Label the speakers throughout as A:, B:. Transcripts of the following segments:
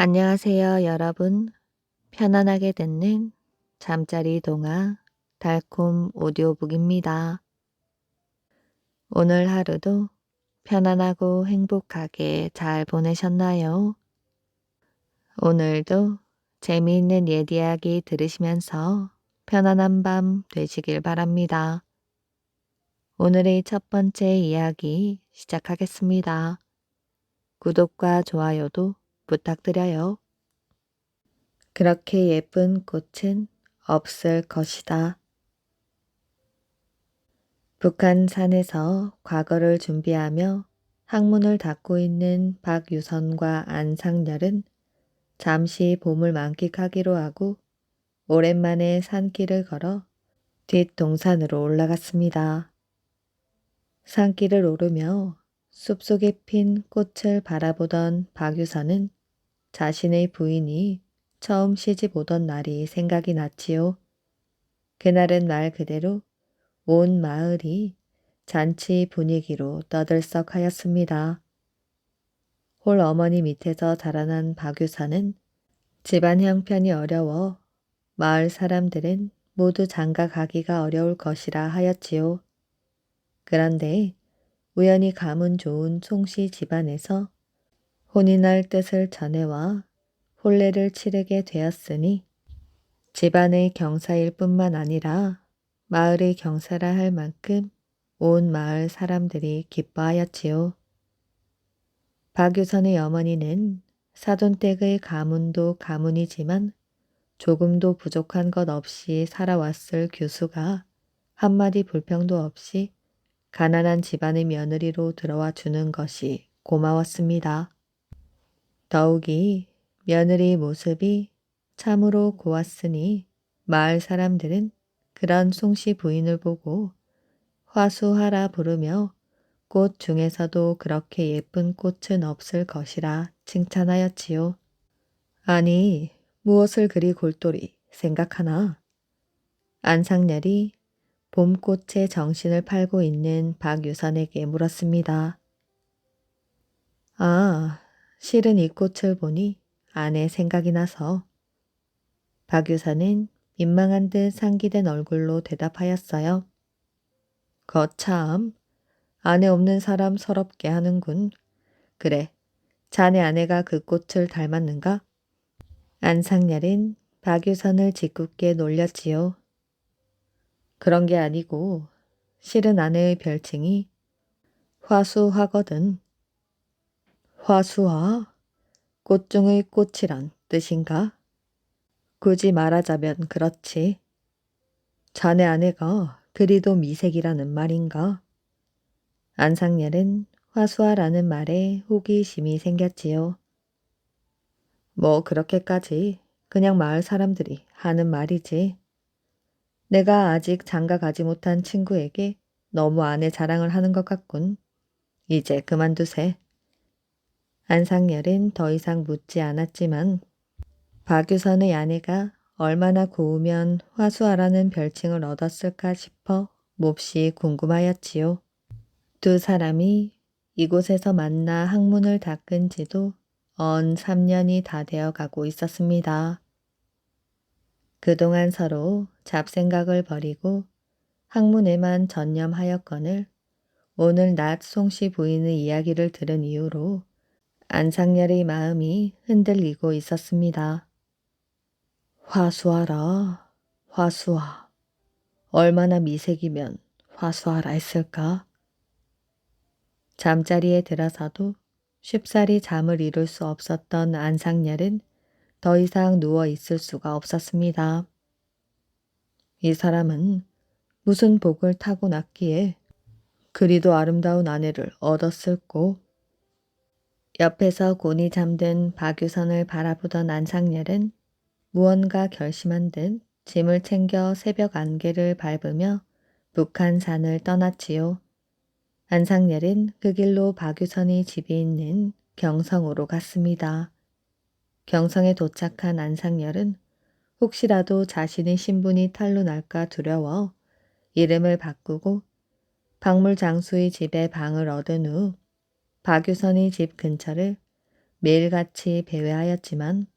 A: 안녕하세요, 여러분. 편안하게 듣는 잠자리 동화 달콤 오디오북입니다. 오늘 하루도 편안하고 행복하게 잘 보내셨나요? 오늘도 재미있는 옛 이야기 들으시면서 편안한 밤 되시길 바랍니다. 오늘의 첫 번째 이야기 시작하겠습니다. 구독과 좋아요도 부탁드려요. 그렇게 예쁜 꽃은 없을 것이다. 북한산에서 과거를 준비하며 학문을 닦고 있는 박유선과 안상렬은 잠시 봄을 만끽하기로 하고 오랜만에 산길을 걸어 뒷동산으로 올라갔습니다. 산길을 오르며 숲속에 핀 꽃을 바라보던 박유선은 자신의 부인이 처음 시집 오던 날이 생각이 났지요. 그날은 말 그대로 온 마을이 잔치 분위기로 떠들썩하였습니다. 홀 어머니 밑에서 자라난 박유사는 집안 형편이 어려워 마을 사람들은 모두 장가 가기가 어려울 것이라 하였지요. 그런데 우연히 가문 좋은 송씨 집안에서 혼인할 뜻을 전해와 혼례를 치르게 되었으니 집안의 경사일 뿐만 아니라 마을의 경사라 할 만큼 온 마을 사람들이 기뻐하였지요. 박유선의 어머니는 사돈댁의 가문도 가문이지만 조금도 부족한 것 없이 살아왔을 교수가 한마디 불평도 없이 가난한 집안의 며느리로 들어와 주는 것이 고마웠습니다. 더욱이 며느리의 모습이 참으로 고왔으니 마을 사람들은 그런 송씨 부인을 보고 화수하라 부르며 꽃 중에서도 그렇게 예쁜 꽃은 없을 것이라 칭찬하였지요. 아니, 무엇을 그리 골똘히 생각하나? 안상렬이 봄꽃에 정신을 팔고 있는 박유선에게 물었습니다. 아, 실은 이 꽃을 보니 아내 생각이 나서. 박유선은 민망한 듯 상기된 얼굴로 대답하였어요. 거참, 아내 없는 사람 서럽게 하는군. 그래, 자네 아내가 그 꽃을 닮았는가? 안상렬은 박유선을 짓궂게 놀렸지요. 그런 게 아니고 실은 아내의 별칭이 화수화거든. 화수화? 꽃 중의 꽃이란 뜻인가? 굳이 말하자면 그렇지. 자네 아내가 그리도 미색이라는 말인가? 안상렬은 화수화라는 말에 호기심이 생겼지요. 뭐 그렇게까지 그냥 마을 사람들이 하는 말이지. 내가 아직 장가 가지 못한 친구에게 너무 아내 자랑을 하는 것 같군. 이제 그만두세. 안상렬은 더 이상 묻지 않았지만 박유선의 아내가 얼마나 고우면 화수아라는 별칭을 얻었을까 싶어 몹시 궁금하였지요. 두 사람이 이곳에서 만나 학문을 닦은 지도 언 3년이 다 되어 가고 있었습니다. 그동안 서로 잡생각을 버리고 학문에만 전념하였거늘 오늘 낮 송씨 부인의 이야기를 들은 이후로 안상렬의 마음이 흔들리고 있었습니다. 화수하라, 화수하. 얼마나 미색이면 화수하라 했을까? 잠자리에 들어서도 쉽사리 잠을 이룰 수 없었던 안상렬은 더 이상 누워 있을 수가 없었습니다. 이 사람은 무슨 복을 타고났기에 그리도 아름다운 아내를 얻었을꼬. 옆에서 곤히 잠든 박유선을 바라보던 안상렬은 무언가 결심한 듯 짐을 챙겨 새벽 안개를 밟으며 북한산을 떠났지요. 안상렬은 그 길로 박유선이 집이 있는 경성으로 갔습니다. 경성에 도착한 안상렬은 혹시라도 자신의 신분이 탄로 날까 두려워 이름을 바꾸고 박물장수의 집에 방을 얻은 후 박유선의 집 근처를 매일같이 배회하였지만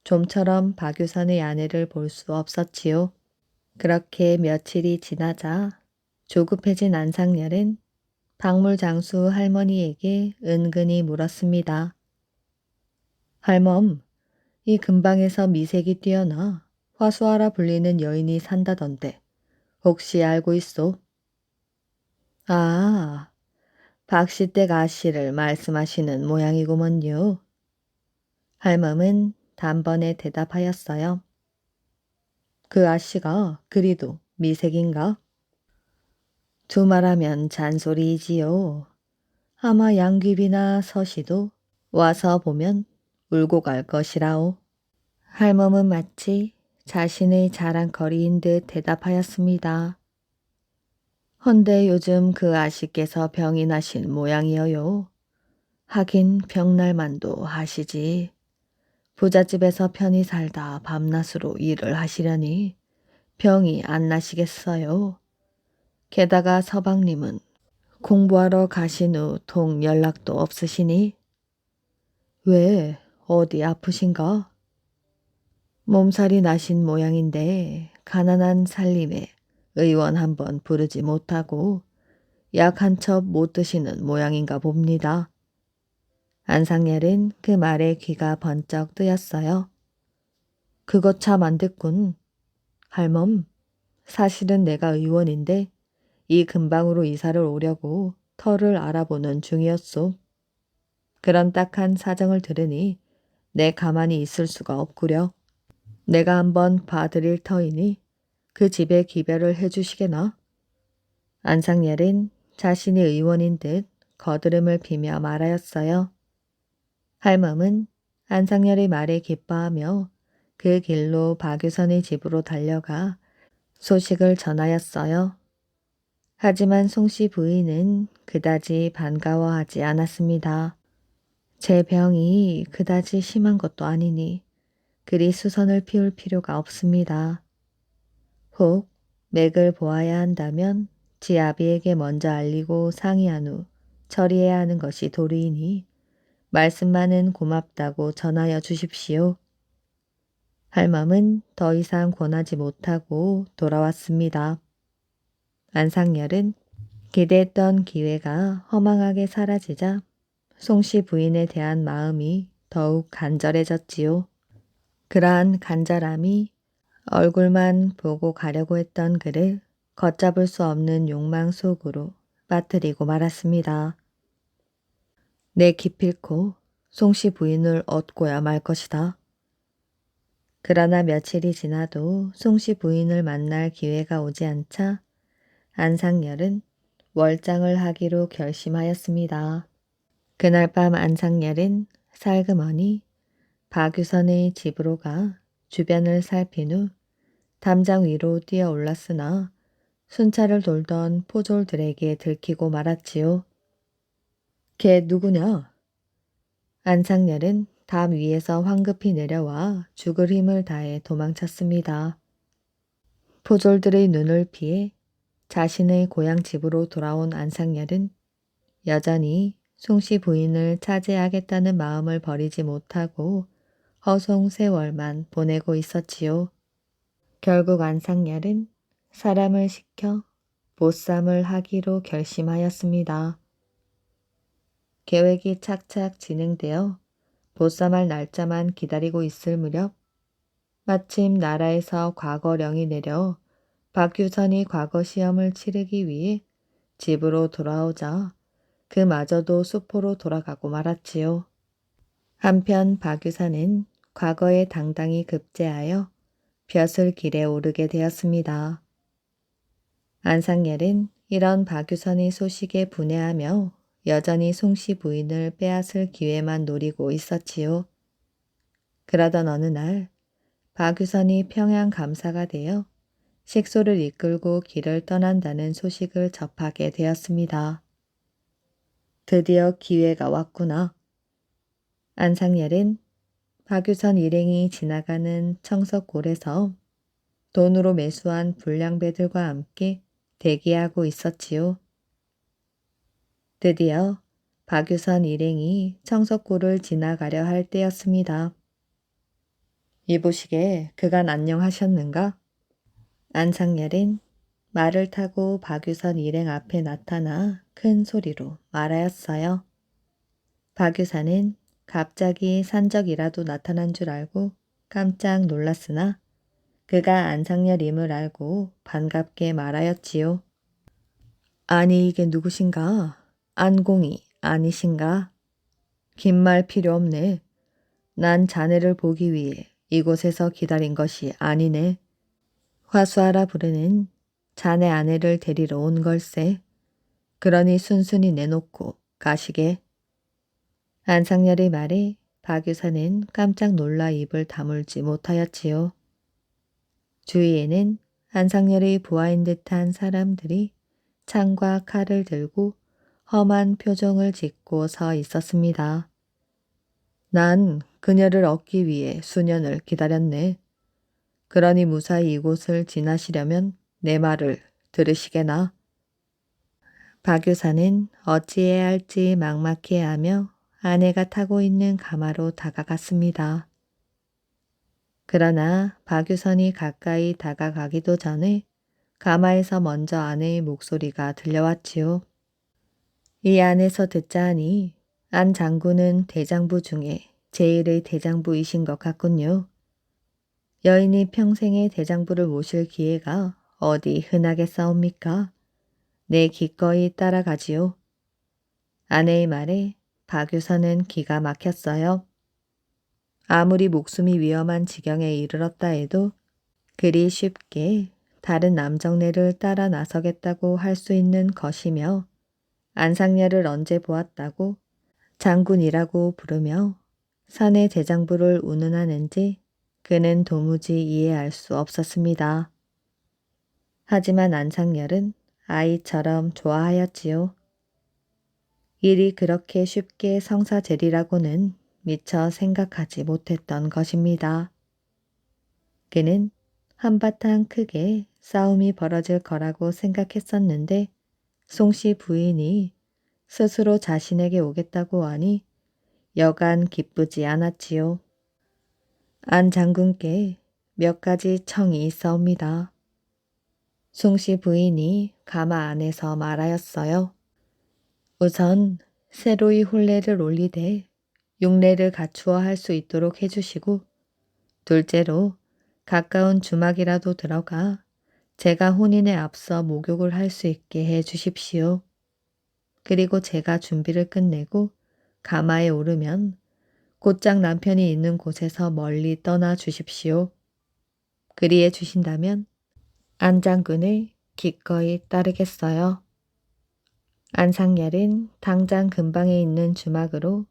A: 좀처럼 박유선의 아내를 볼 수 없었지요. 그렇게 며칠이 지나자 조급해진 안상열은 박물장수 할머니에게 은근히 물었습니다. 할멈, 이 근방에서 미색이 뛰어나 화수아라 불리는 여인이 산다던데 혹시 알고 있소? 아, 박시댁 아씨를 말씀하시는 모양이구먼요. 할멈은 단번에 대답하였어요. 그 아씨가 그리도 미색인가? 두말하면 잔소리이지요. 아마 양귀비나 서시도 와서 보면 울고 갈 것이라오. 할멈은 마치 자신의 자랑거리인 듯 대답하였습니다. 헌데 요즘 그 아씨께서 병이 나신 모양이어요. 하긴 병날만도 하시지. 부잣집에서 편히 살다 밤낮으로 일을 하시려니 병이 안 나시겠어요. 게다가 서방님은 공부하러 가신 후 통 연락도 없으시니? 왜? 어디 아프신가? 몸살이 나신 모양인데 가난한 살림에 의원 한번 부르지 못하고 약 한 첩 못 드시는 모양인가 봅니다. 안상열은 그 말에 귀가 번쩍 뜨였어요. 그것 참 안 됐군. 할멈, 사실은 내가 의원인데 이 근방으로 이사를 오려고 터를 알아보는 중이었소. 그런 딱한 사정을 들으니 내 가만히 있을 수가 없구려. 내가 한번 봐드릴 터이니 그 집에 기별을 해주시게나. 안상열은 자신이 의원인 듯 거드름을 피며 말하였어요. 할멈은 안상열의 말에 기뻐하며 그 길로 박유선의 집으로 달려가 소식을 전하였어요. 하지만 송씨 부인은 그다지 반가워하지 않았습니다. 제 병이 그다지 심한 것도 아니니 그리 수선을 피울 필요가 없습니다. 혹 맥을 보아야 한다면 지 아비에게 먼저 알리고 상의한 후 처리해야 하는 것이 도리이니 말씀만은 고맙다고 전하여 주십시오. 할멈은 더 이상 권하지 못하고 돌아왔습니다. 안상열은 기대했던 기회가 허망하게 사라지자 송씨 부인에 대한 마음이 더욱 간절해졌지요. 그러한 간절함이 얼굴만 보고 가려고 했던 그를 걷잡을 수 없는 욕망 속으로 빠뜨리고 말았습니다. 내 기필코 송씨 부인을 얻고야 말 것이다. 그러나 며칠이 지나도 송씨 부인을 만날 기회가 오지 않자 안상열은 월장을 하기로 결심하였습니다. 그날 밤 안상열은 살그머니 박유선의 집으로 가 주변을 살핀 후 담장 위로 뛰어 올랐으나 순찰을 돌던 포졸들에게 들키고 말았지요. 걔 누구냐? 안상열은 담 위에서 황급히 내려와 죽을 힘을 다해 도망쳤습니다. 포졸들의 눈을 피해 자신의 고향 집으로 돌아온 안상열은 여전히 송씨 부인을 차지하겠다는 마음을 버리지 못하고 허송세월만 보내고 있었지요. 결국 안상열은 사람을 시켜 보쌈을 하기로 결심하였습니다. 계획이 착착 진행되어 보쌈할 날짜만 기다리고 있을 무렵 마침 나라에서 과거령이 내려 박유선이 과거 시험을 치르기 위해 집으로 돌아오자 그마저도 수포로 돌아가고 말았지요. 한편 박유선은 과거에 당당히 급제하여 벼슬 길에 오르게 되었습니다. 안상열은 이런 박유선의 소식에 분해하며 여전히 송씨 부인을 빼앗을 기회만 노리고 있었지요. 그러던 어느 날 박유선이 평양 감사가 되어 식소를 이끌고 길을 떠난다는 소식을 접하게 되었습니다. 드디어 기회가 왔구나. 안상열은 박유선 일행이 지나가는 청석골에서 돈으로 매수한 불량배들과 함께 대기하고 있었지요. 드디어 박유선 일행이 청석골을 지나가려 할 때였습니다. 이보시게 그간 안녕하셨는가? 안상열은 말을 타고 박유선 일행 앞에 나타나 큰 소리로 말하였어요. 박유선은 갑자기 산적이라도 나타난 줄 알고 깜짝 놀랐으나 그가 안상열임을 알고 반갑게 말하였지요. 아니 이게 누구신가? 안공이 아니신가? 긴 말 필요 없네. 난 자네를 보기 위해 이곳에서 기다린 것이 아니네. 화수하라 부르는 자네 아내를 데리러 온 걸세. 그러니 순순히 내놓고 가시게. 안상열의 말에 박유사는 깜짝 놀라 입을 다물지 못하였지요. 주위에는 안상열의 부하인 듯한 사람들이 창과 칼을 들고 험한 표정을 짓고 서 있었습니다. 난 그녀를 얻기 위해 수년을 기다렸네. 그러니 무사히 이곳을 지나시려면 내 말을 들으시게나. 박유사는 어찌해야 할지 막막해하며 아내가 타고 있는 가마로 다가갔습니다. 그러나 박유선이 가까이 다가가기도 전에 가마에서 먼저 아내의 목소리가 들려왔지요. 이 안에서 듣자 하니 안 장군은 대장부 중에 제일의 대장부이신 것 같군요. 여인이 평생의 대장부를 모실 기회가 어디 흔하겠사옵니까? 내 기꺼이 따라가지요. 아내의 말에 박유선은 기가 막혔어요. 아무리 목숨이 위험한 지경에 이르렀다 해도 그리 쉽게 다른 남정네를 따라 나서겠다고 할 수 있는 것이며 안상열을 언제 보았다고 장군이라고 부르며 사내 대장부를 운운하는지 그는 도무지 이해할 수 없었습니다. 하지만 안상열은 아이처럼 좋아하였지요. 일이 그렇게 쉽게 성사되리라고는 미처 생각하지 못했던 것입니다. 그는 한바탕 크게 싸움이 벌어질 거라고 생각했었는데 송씨 부인이 스스로 자신에게 오겠다고 하니 여간 기쁘지 않았지요. 안 장군께 몇 가지 청이 있사옵니다. 송씨 부인이 가마 안에서 말하였어요. 우선 새로이 혼례를 올리되 용례를 갖추어 할 수 있도록 해주시고 둘째로 가까운 주막이라도 들어가 제가 혼인에 앞서 목욕을 할 수 있게 해 주십시오. 그리고 제가 준비를 끝내고 가마에 오르면 곧장 남편이 있는 곳에서 멀리 떠나 주십시오. 그리해 주신다면 안 장군을 기꺼이 따르겠어요. 안상열은 당장 근방에 있는 주막으로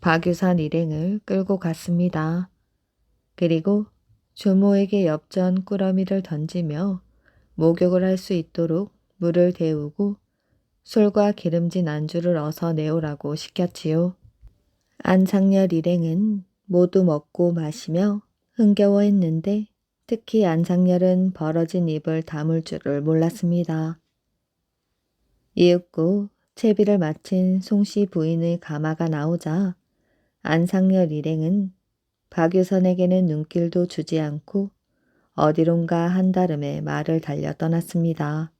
A: 박유선 일행을 끌고 갔습니다. 그리고 조모에게 엽전 꾸러미를 던지며 목욕을 할 수 있도록 물을 데우고 술과 기름진 안주를 어서 내오라고 시켰지요. 안상열 일행은 모두 먹고 마시며 흥겨워했는데 특히 안상열은 벌어진 입을 다물 줄을 몰랐습니다. 이윽고 채비를 마친 송씨 부인의 가마가 나오자 안상열 일행은 박유선에게는 눈길도 주지 않고 어디론가 한달음에 말을 달려 떠났습니다.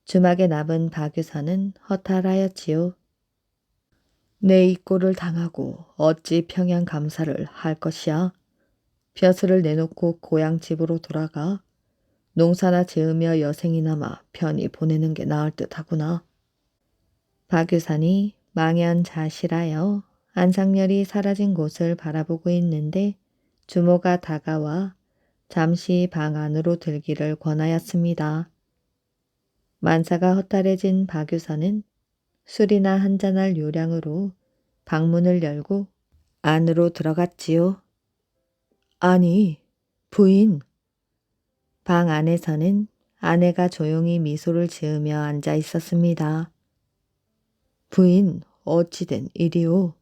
A: 주막에 남은 박유선은 허탈하였지요. 내 이 꼴을 당하고 어찌 평양 감사를 할 것이야. 벼슬을 내놓고 고향 집으로 돌아가 농사나 지으며 여생이나마 편히 보내는 게 나을 듯 하구나. 박유선이 망연자실하여 안상열이 사라진 곳을 바라보고 있는데 주모가 다가와 잠시 방 안으로 들기를 권하였습니다. 만사가 허탈해진 박유선은 술이나 한잔할 요량으로 방문을 열고 안으로 들어갔지요. 아니, 부인. 방 안에서는 아내가 조용히 미소를 지으며 앉아 있었습니다. 부인, 어찌된 일이오?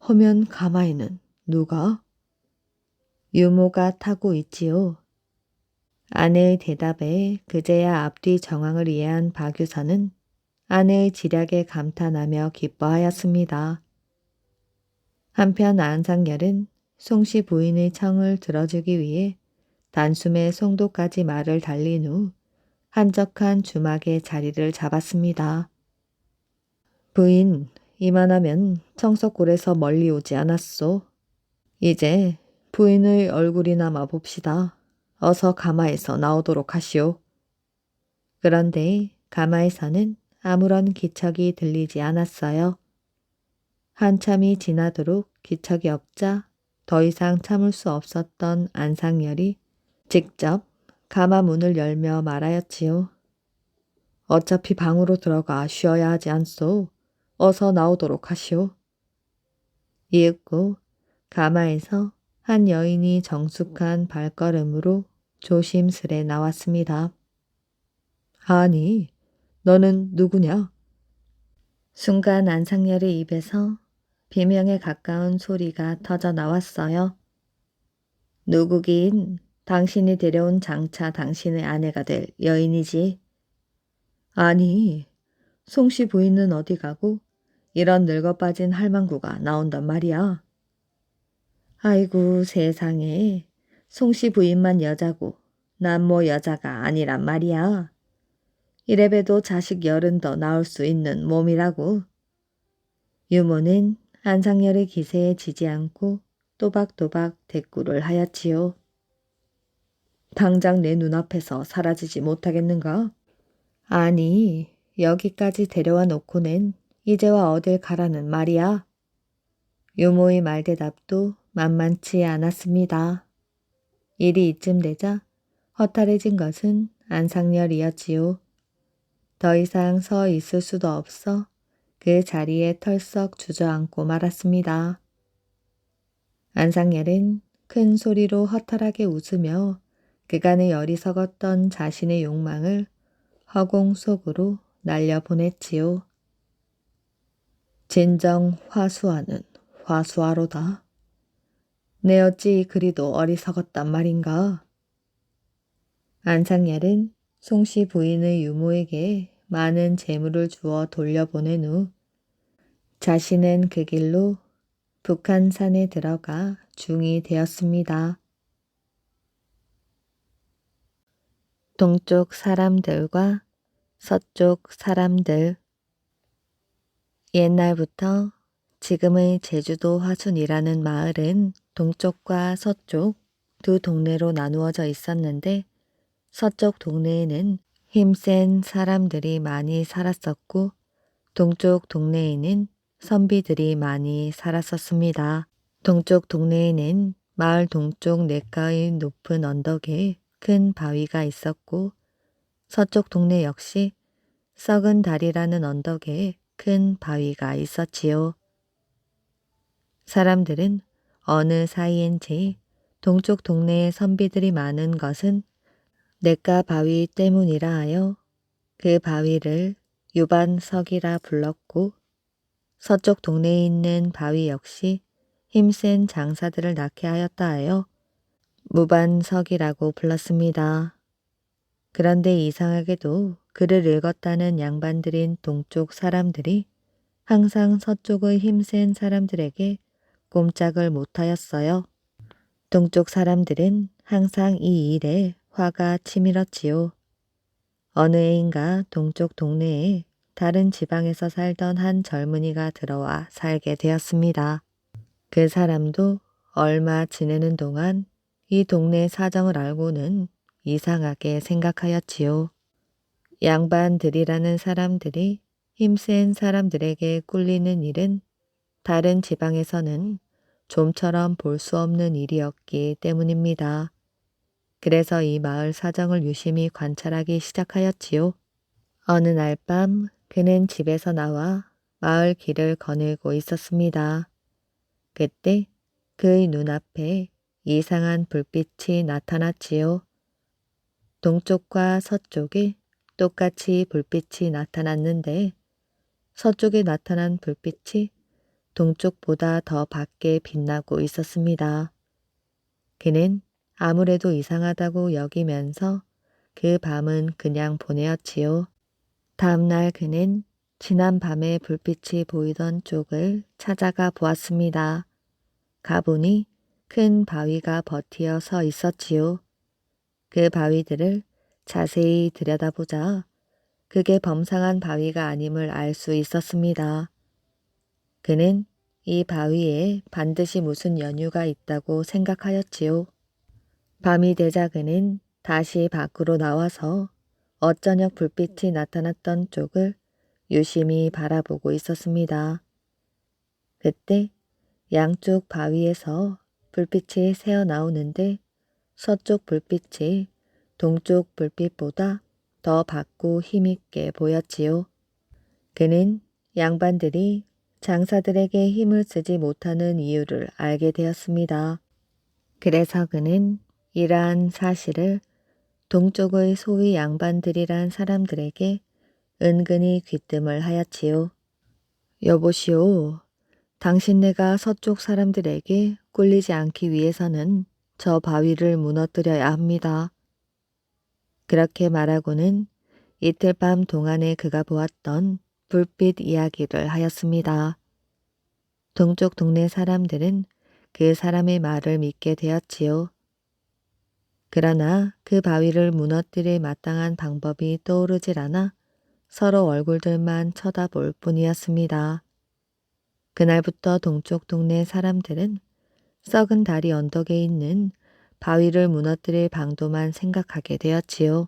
A: 허면 가마에는 누가? 유모가 타고 있지요. 아내의 대답에 그제야 앞뒤 정황을 이해한 박유선은 아내의 지략에 감탄하며 기뻐하였습니다. 한편 안상열은 송씨 부인의 청을 들어주기 위해 단숨에 송도까지 말을 달린 후 한적한 주막에 자리를 잡았습니다. 부인, 이만하면 청석골에서 멀리 오지 않았소. 이제 부인의 얼굴이나마 봅시다. 어서 가마에서 나오도록 하시오. 그런데 가마에서는 아무런 기척이 들리지 않았어요. 한참이 지나도록 기척이 없자 더 이상 참을 수 없었던 안상열이 직접 가마 문을 열며 말하였지요. 어차피 방으로 들어가 쉬어야 하지 않소. 어서 나오도록 하시오. 이윽고 가마에서 한 여인이 정숙한 발걸음으로 조심스레 나왔습니다. 아니, 너는 누구냐? 순간 안상열의 입에서 비명에 가까운 소리가 터져 나왔어요. 누구긴 당신이 데려온 장차 당신의 아내가 될 여인이지. 아니, 송씨 부인은 어디 가고 이런 늙어빠진 할망구가 나온단 말이야. 아이고 세상에, 송씨 부인만 여자고 난 뭐 여자가 아니란 말이야. 이래봬도 자식 열은 더 낳을 수 있는 몸이라고. 유모는 안상열의 기세에 지지 않고 또박또박 대꾸를 하였지요. 당장 내 눈앞에서 사라지지 못하겠는가? 아니, 여기까지 데려와 놓고는 이제와 어딜 가라는 말이야. 유모의 말대답도 만만치 않았습니다. 일이 이쯤 되자 허탈해진 것은 안상열이었지요. 더 이상 서 있을 수도 없어 그 자리에 털썩 주저앉고 말았습니다. 안상열은 큰 소리로 허탈하게 웃으며 그간의 어리석었던 자신의 욕망을 허공 속으로 날려보냈지요. 진정 화수하는 화수하로다. 내 어찌 그리도 어리석었단 말인가. 안상열은 송씨 부인의 유모에게 많은 재물을 주어 돌려보낸 후 자신은 그 길로 북한산에 들어가 중이 되었습니다. 동쪽 사람들과 서쪽 사람들. 옛날부터 지금의 제주도 화순이라는 마을은 동쪽과 서쪽 두 동네로 나누어져 있었는데 서쪽 동네에는 힘센 사람들이 많이 살았었고 동쪽 동네에는 선비들이 많이 살았었습니다. 동쪽 동네에는 마을 동쪽 냇가의 높은 언덕에 큰 바위가 있었고 서쪽 동네 역시 썩은 다리라는 언덕에 큰 바위가 있었지요. 사람들은 어느 사이인지 동쪽 동네에 선비들이 많은 것은 냇가 바위 때문이라 하여 그 바위를 유반석이라 불렀고 서쪽 동네에 있는 바위 역시 힘센 장사들을 낳게 하였다 하여 무반석이라고 불렀습니다. 그런데 이상하게도 글을 읽었다는 양반들인 동쪽 사람들이 항상 서쪽의 힘센 사람들에게 꼼짝을 못하였어요. 동쪽 사람들은 항상 이 일에 화가 치밀었지요. 어느 해인가 동쪽 동네에 다른 지방에서 살던 한 젊은이가 들어와 살게 되었습니다. 그 사람도 얼마 지내는 동안 이 동네 사정을 알고는 이상하게 생각하였지요. 양반들이라는 사람들이 힘센 사람들에게 꿀리는 일은 다른 지방에서는 좀처럼 볼 수 없는 일이었기 때문입니다. 그래서 이 마을 사정을 유심히 관찰하기 시작하였지요. 어느 날 밤 그는 집에서 나와 마을 길을 거닐고 있었습니다. 그때 그의 눈앞에 이상한 불빛이 나타났지요. 동쪽과 서쪽에 똑같이 불빛이 나타났는데 서쪽에 나타난 불빛이 동쪽보다 더 밝게 빛나고 있었습니다. 그는 아무래도 이상하다고 여기면서 그 밤은 그냥 보내었지요. 다음날 그는 지난 밤에 불빛이 보이던 쪽을 찾아가 보았습니다. 가보니 큰 바위가 버티어 서 있었지요. 그 바위들을 자세히 들여다보자 그게 범상한 바위가 아님을 알 수 있었습니다. 그는 이 바위에 반드시 무슨 연유가 있다고 생각하였지요. 밤이 되자 그는 다시 밖으로 나와서 어쩌녁 불빛이 나타났던 쪽을 유심히 바라보고 있었습니다. 그때 양쪽 바위에서 불빛이 새어 나오는데 서쪽 불빛이 동쪽 불빛보다 더 밝고 힘있게 보였지요. 그는 양반들이 장사들에게 힘을 쓰지 못하는 이유를 알게 되었습니다. 그래서 그는 이러한 사실을 동쪽의 소위 양반들이란 사람들에게 은근히 귀뜸을 하였지요. 여보시오, 당신네가 서쪽 사람들에게 꿀리지 않기 위해서는 저 바위를 무너뜨려야 합니다. 그렇게 말하고는 이틀 밤 동안에 그가 보았던 불빛 이야기를 하였습니다. 동쪽 동네 사람들은 그 사람의 말을 믿게 되었지요. 그러나 그 바위를 무너뜨릴 마땅한 방법이 떠오르질 않아 서로 얼굴들만 쳐다볼 뿐이었습니다. 그날부터 동쪽 동네 사람들은 썩은 다리 언덕에 있는 바위를 무너뜨릴 방도만 생각하게 되었지요.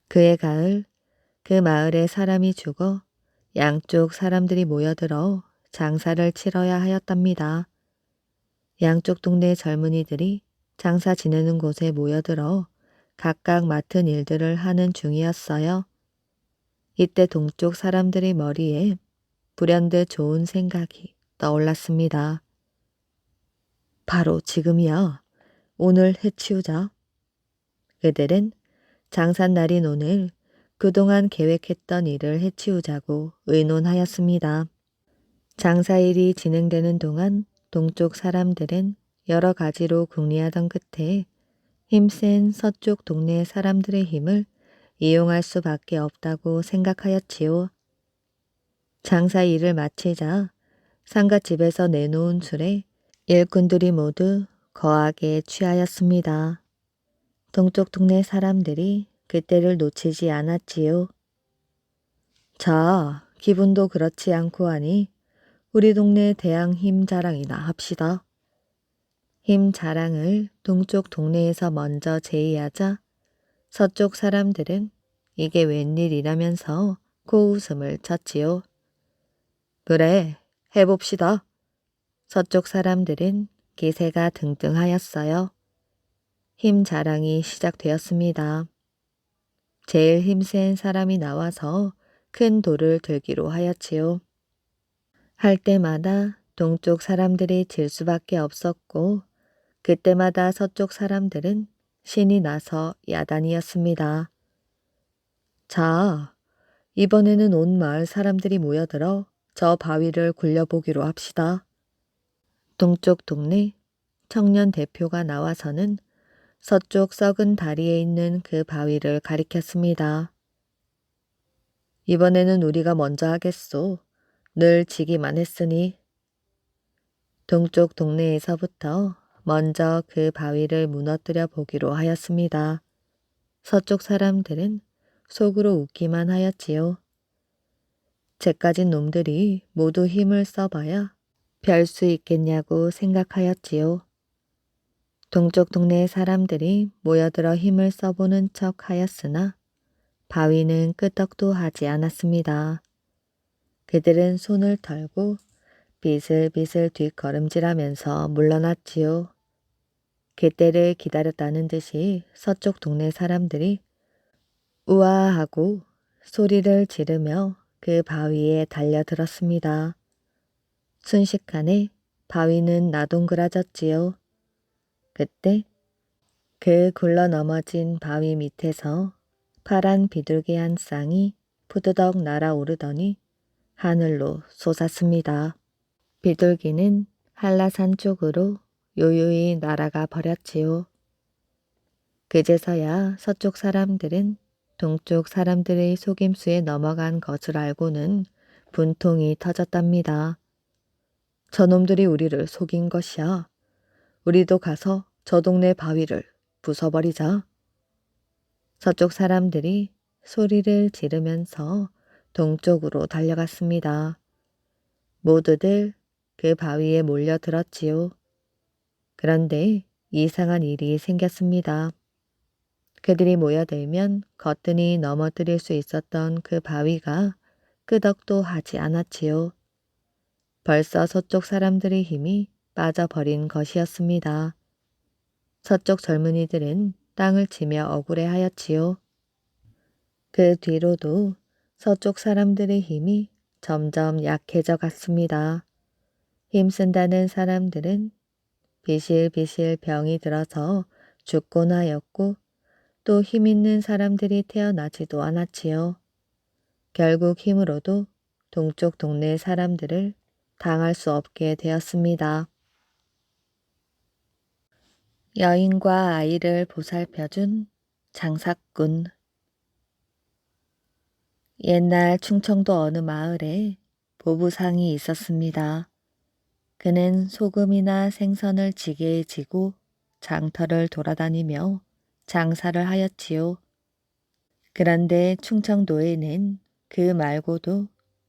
A: 그해 가을 그 마을에 사람이 죽어 양쪽 사람들이 모여들어 장사를 치러야 하였답니다. 양쪽 동네 젊은이들이 장사 지내는 곳에 모여들어 각각 맡은 일들을 하는 중이었어요. 이때 동쪽 사람들의 머리에 불현듯 좋은 생각이 떠올랐습니다. 바로 지금이야. 오늘 해치우자. 그들은 장삿날인 오늘 그동안 계획했던 일을 해치우자고 의논하였습니다. 장사일이 진행되는 동안 동쪽 사람들은 여러 가지로 궁리하던 끝에 힘센 서쪽 동네 사람들의 힘을 이용할 수밖에 없다고 생각하였지요. 장사 일을 마치자 상갓집에서 내놓은 술에 일꾼들이 모두 거하게 취하였습니다. 동쪽 동네 사람들이 그때를 놓치지 않았지요. 자, 기분도 그렇지 않고 하니 우리 동네 대항 힘 자랑이나 합시다. 힘 자랑을 동쪽 동네에서 먼저 제의하자 서쪽 사람들은 이게 웬일이라면서 고웃음을 쳤지요. 그래, 해봅시다. 서쪽 사람들은 기세가 등등하였어요. 힘 자랑이 시작되었습니다. 제일 힘센 사람이 나와서 큰 돌을 들기로 하였지요. 할 때마다 동쪽 사람들이 질 수밖에 없었고 그때마다 서쪽 사람들은 신이 나서 야단이었습니다. 자, 이번에는 온 마을 사람들이 모여들어 저 바위를 굴려보기로 합시다. 동쪽 동네 청년 대표가 나와서는 서쪽 썩은 다리에 있는 그 바위를 가리켰습니다. 이번에는 우리가 먼저 하겠소. 늘 지기만 했으니. 동쪽 동네에서부터 먼저 그 바위를 무너뜨려 보기로 하였습니다. 서쪽 사람들은 속으로 웃기만 하였지요. 쟤까진 놈들이 모두 힘을 써봐야 별 수 있겠냐고 생각하였지요. 동쪽 동네 사람들이 모여들어 힘을 써보는 척 하였으나 바위는 끄떡도 하지 않았습니다. 그들은 손을 털고 비슬비슬 뒷걸음질하면서 물러났지요. 그때를 기다렸다는 듯이 서쪽 동네 사람들이 우아하고 소리를 지르며 그 바위에 달려들었습니다. 순식간에 바위는 나동그라졌지요. 그때 그 굴러 넘어진 바위 밑에서 파란 비둘기 한 쌍이 푸드덕 날아오르더니 하늘로 솟았습니다. 비둘기는 한라산 쪽으로 요요히 날아가 버렸지요. 그제서야 서쪽 사람들은 동쪽 사람들의 속임수에 넘어간 것을 알고는 분통이 터졌답니다. 저놈들이 우리를 속인 것이야. 우리도 가서 저 동네 바위를 부숴버리자. 서쪽 사람들이 소리를 지르면서 동쪽으로 달려갔습니다. 모두들 그 바위에 몰려들었지요. 그런데 이상한 일이 생겼습니다. 그들이 모여들면 거뜬히 넘어뜨릴 수 있었던 그 바위가 끄덕도 하지 않았지요. 벌써 서쪽 사람들의 힘이 빠져버린 것이었습니다. 서쪽 젊은이들은 땅을 치며 억울해하였지요. 그 뒤로도 서쪽 사람들의 힘이 점점 약해져 갔습니다. 힘쓴다는 사람들은 비실비실 병이 들어서 죽곤 하였고 또 힘 있는 사람들이 태어나지도 않았지요. 결국 힘으로도 동쪽 동네 사람들을 당할 수 없게 되었습니다. 여인과 아이를 보살펴준 장사꾼. 옛날 충청도 어느 마을에 보부상이 있었습니다. 그는 소금이나 생선을 지게에 지고 장터를 돌아다니며 장사를 하였지요. 그런데 충청도에는 그 말고도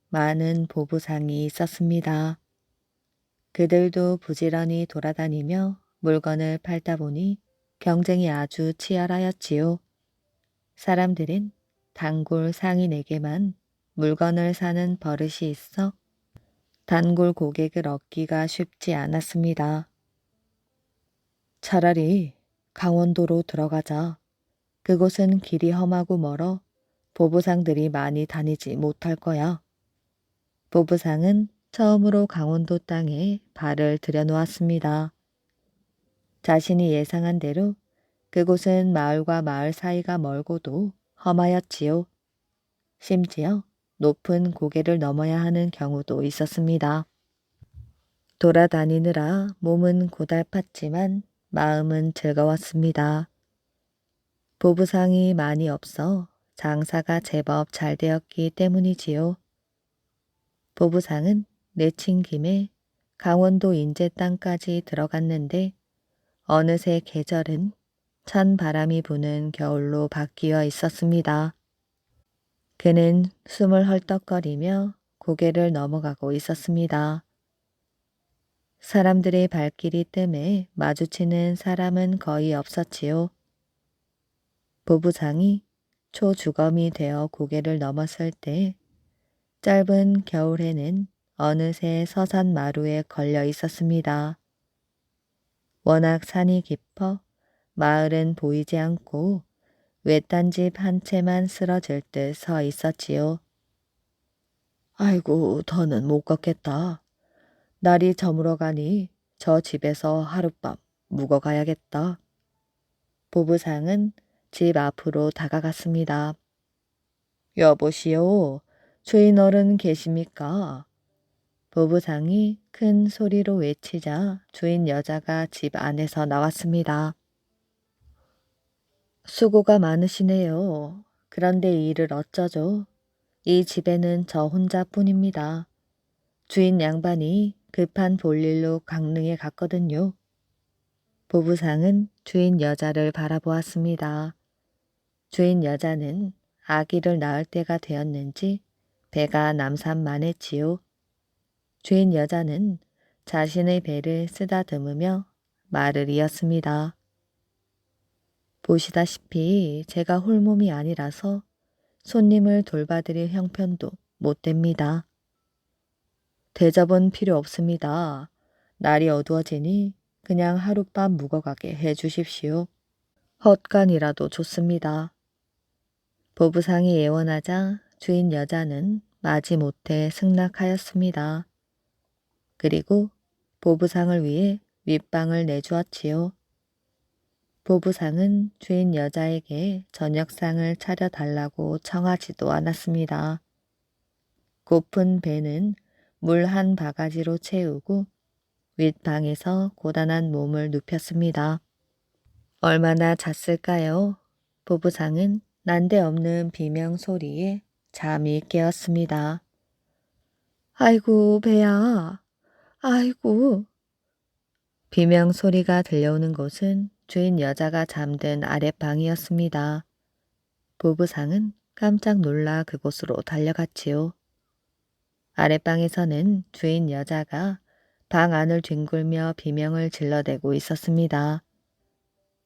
A: 많은 보부상이 있었습니다. 그들도 부지런히 돌아다니며 물건을 팔다 보니 경쟁이 아주 치열하였지요. 사람들은 단골 상인에게만 물건을 사는 버릇이 있어 단골 고객을 얻기가 쉽지 않았습니다. 차라리 강원도로 들어가자. 그곳은 길이 험하고 멀어 보부상들이 많이 다니지 못할 거야. 보부상은 처음으로 강원도 땅에 발을 들여놓았습니다. 자신이 예상한 대로 그곳은 마을과 마을 사이가 멀고도 험하였지요. 심지어 높은 고개를 넘어야 하는 경우도 있었습니다. 돌아다니느라 몸은 고달팠지만 마음은 즐거웠습니다. 보부상이 많이 없어 장사가 제법 잘 되었기 때문이지요. 보부상은 내친 김에 강원도 인제 땅까지 들어갔는데 어느새 계절은 찬 바람이 부는 겨울로 바뀌어 있었습니다. 그는 숨을 헐떡거리며 고개를 넘어가고 있었습니다. 사람들의 발길이 뜸해 마주치는 사람은 거의 없었지요. 보부상이 초주검이 되어 고개를 넘었을 때 짧은 겨울에는 어느새 서산 마루에 걸려 있었습니다. 워낙 산이 깊어 마을은 보이지 않고 외딴 집 한 채만 쓰러질 듯 서 있었지요. 아이고, 더는 못 걷겠다. 날이 저물어 가니 저 집에서 하룻밤 묵어 가야겠다. 보부상은 집 앞으로 다가갔습니다. 여보시오, 주인 어른 계십니까? 보부상이 큰 소리로 외치자 주인 여자가 집 안에서 나왔습니다. 수고가 많으시네요. 그런데 이 일을 어쩌죠? 이 집에는 저 혼자뿐입니다. 주인 양반이 급한 볼일로 강릉에 갔거든요. 보부상은 주인 여자를 바라보았습니다. 주인 여자는 아기를 낳을 때가 되었는지 배가 남산만했지요. 주인 여자는 자신의 배를 쓰다듬으며 말을 이었습니다. 보시다시피 제가 홀몸이 아니라서 손님을 돌봐드릴 형편도 못 됩니다. 대접은 필요 없습니다. 날이 어두워지니 그냥 하룻밤 묵어가게 해 주십시오. 헛간이라도 좋습니다. 보부상이 애원하자 주인 여자는 마지못해 승낙하였습니다. 그리고 보부상을 위해 윗방을 내주었지요. 보부상은 주인 여자에게 저녁상을 차려달라고 청하지도 않았습니다. 고픈 배는 물 한 바가지로 채우고 윗방에서 고단한 몸을 눕혔습니다. 얼마나 잤을까요? 보부상은 난데없는 비명 소리에 잠이 깨었습니다. 아이고, 배야. 아이고. 비명 소리가 들려오는 곳은 주인 여자가 잠든 아랫방이었습니다. 보부상은 깜짝 놀라 그곳으로 달려갔지요. 아랫방에서는 주인 여자가 방 안을 뒹굴며 비명을 질러대고 있었습니다.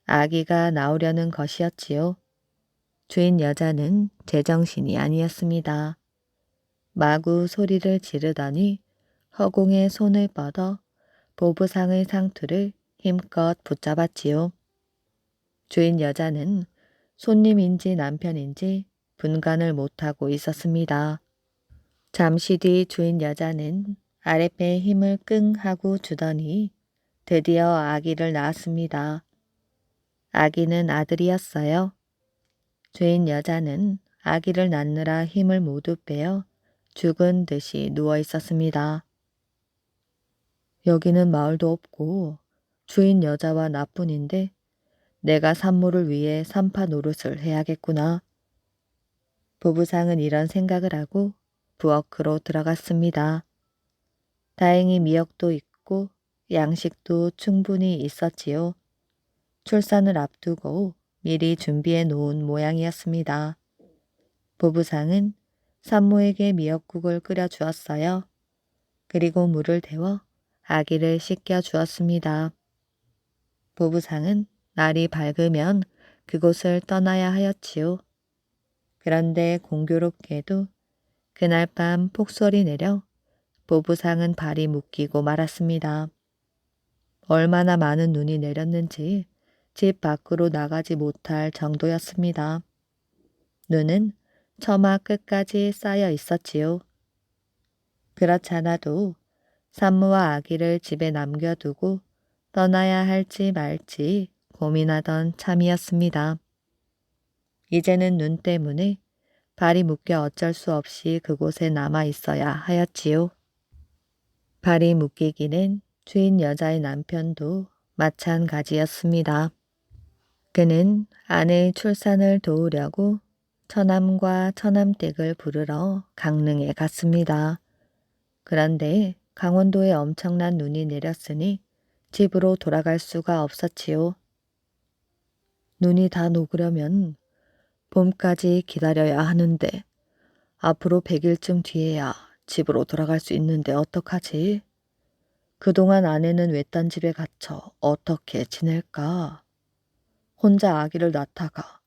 A: 아기가 나오려는 것이었지요. 주인 여자는 제정신이 아니었습니다. 마구 소리를 지르더니 허공에 손을 뻗어 보부상의 상투를 힘껏 붙잡았지요. 주인 여자는 손님인지 남편인지 분간을 못하고 있었습니다. 잠시 뒤 주인 여자는 아랫배에 힘을 끙 하고 주더니 드디어 아기를 낳았습니다. 아기는 아들이었어요. 주인 여자는 아기를 낳느라 힘을 모두 빼어 죽은 듯이 누워 있었습니다. 여기는 마을도 없고 주인 여자와 나뿐인데 내가 산모를 위해 산파 노릇을 해야겠구나. 부부상은 이런 생각을 하고 부엌으로 들어갔습니다. 다행히 미역도 있고 양식도 충분히 있었지요. 출산을 앞두고 미리 준비해 놓은 모양이었습니다. 부부상은 산모에게 미역국을 끓여 주었어요. 그리고 물을 데워 아기를 씻겨 주었습니다. 부부상은 날이 밝으면 그곳을 떠나야 하였지요. 그런데 공교롭게도 그날 밤 폭설이 내려 부부상은 발이 묶이고 말았습니다. 얼마나 많은 눈이 내렸는지 집 밖으로 나가지 못할 정도였습니다. 눈은 처마 끝까지 쌓여 있었지요. 그렇잖아도 산모와 아기를 집에 남겨두고 떠나야 할지 말지 고민하던 참이었습니다. 이제는 눈 때문에 발이 묶여 어쩔 수 없이 그곳에 남아 있어야 하였지요. 발이 묶이기는 주인 여자의 남편도 마찬가지였습니다. 그는 아내의 출산을 도우려고 처남과 처남댁을 부르러 강릉에 갔습니다. 그런데 강원도에 엄청난 눈이 내렸으니 집으로 돌아갈 수가 없었지요. 눈이 다 녹으려면 봄까지 기다려야 하는데 앞으로 100일쯤 뒤에야 집으로 돌아갈 수 있는데 어떡하지? 그동안 아내는 외딴 집에 갇혀 어떻게 지낼까? 혼자 아기를 낳다가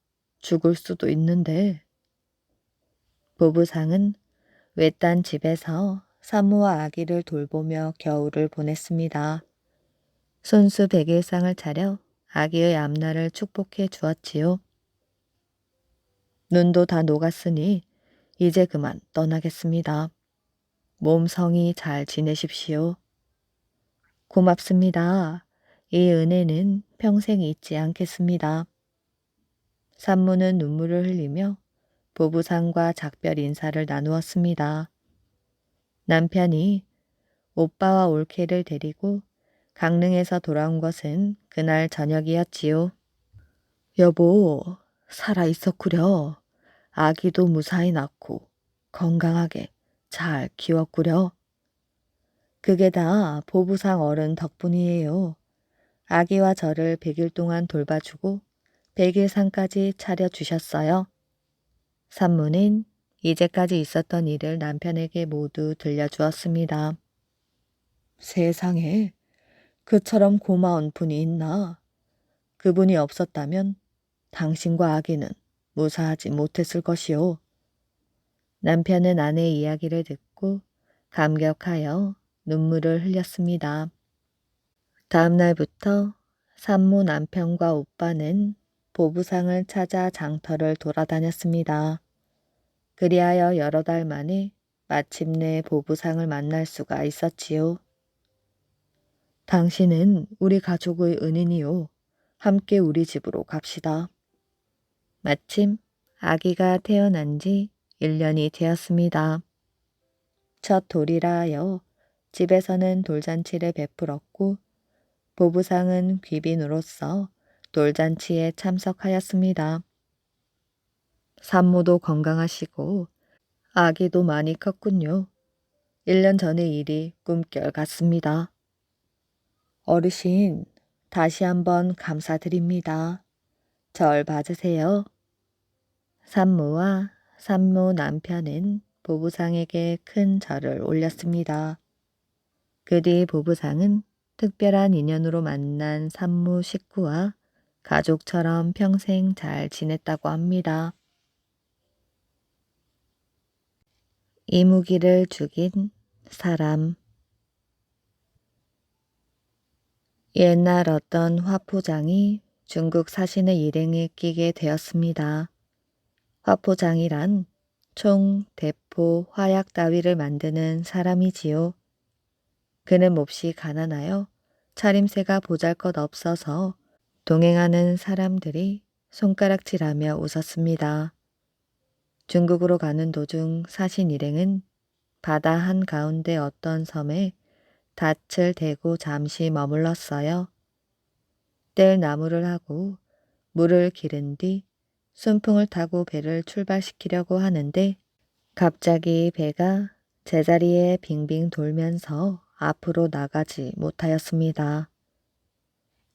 A: 죽을 수도 있는데. 부부상은 외딴 집에서 산모와 아기를 돌보며 겨울을 보냈습니다. 손수 백일상을 차려 아기의 앞날을 축복해 주었지요. 눈도 다 녹았으니 이제 그만 떠나겠습니다. 몸성이 잘 지내십시오. 고맙습니다. 이 은혜는 평생 잊지 않겠습니다. 산모는 눈물을 흘리며 부부상과 작별 인사를 나누었습니다. 남편이 오빠와 올케를 데리고 강릉에서 돌아온 것은 그날 저녁이었지요. 여보, 살아있었구려. 아기도 무사히 낳고 건강하게 잘 키웠구려. 그게 다 보부상 어른 덕분이에요. 아기와 저를 100일 동안 돌봐주고 100일상까지 차려주셨어요. 산모는 이제까지 있었던 일을 남편에게 모두 들려주었습니다. 세상에 그처럼 고마운 분이 있나? 그분이 없었다면 당신과 아기는 무사하지 못했을 것이오. 남편은 아내의 이야기를 듣고 감격하여 눈물을 흘렸습니다. 다음 날부터 산모 남편과 오빠는 보부상을 찾아 장터를 돌아다녔습니다. 그리하여 여러 달 만에 마침내 보부상을 만날 수가 있었지요. 당신은 우리 가족의 은인이요. 함께 우리 집으로 갑시다. 마침 아기가 태어난 지 1년이 되었습니다. 첫 돌이라 하여 집에서는 돌잔치를 베풀었고 보부상은 귀빈으로서 돌잔치에 참석하였습니다. 산모도 건강하시고 아기도 많이 컸군요. 1년 전의 일이 꿈결 같습니다. 어르신, 다시 한번 감사드립니다. 절 봐주세요. 산모와 산모 남편은 보부상에게 큰 절을 올렸습니다. 그 뒤 보부상은 특별한 인연으로 만난 산모 식구와 가족처럼 평생 잘 지냈다고 합니다. 이무기를 죽인 사람. 옛날 어떤 화포장이 중국 사신의 일행에 끼게 되었습니다. 화포장이란 총, 대포, 화약 따위를 만드는 사람이지요. 그는 몹시 가난하여 차림새가 보잘것없어서 동행하는 사람들이 손가락질하며 웃었습니다. 중국으로 가는 도중 사신 일행은 바다 한가운데 어떤 섬에 닻을 대고 잠시 머물렀어요. 뗄 나무를 하고 물을 기른 뒤 순풍을 타고 배를 출발시키려고 하는데 갑자기 배가 제자리에 빙빙 돌면서 앞으로 나가지 못하였습니다.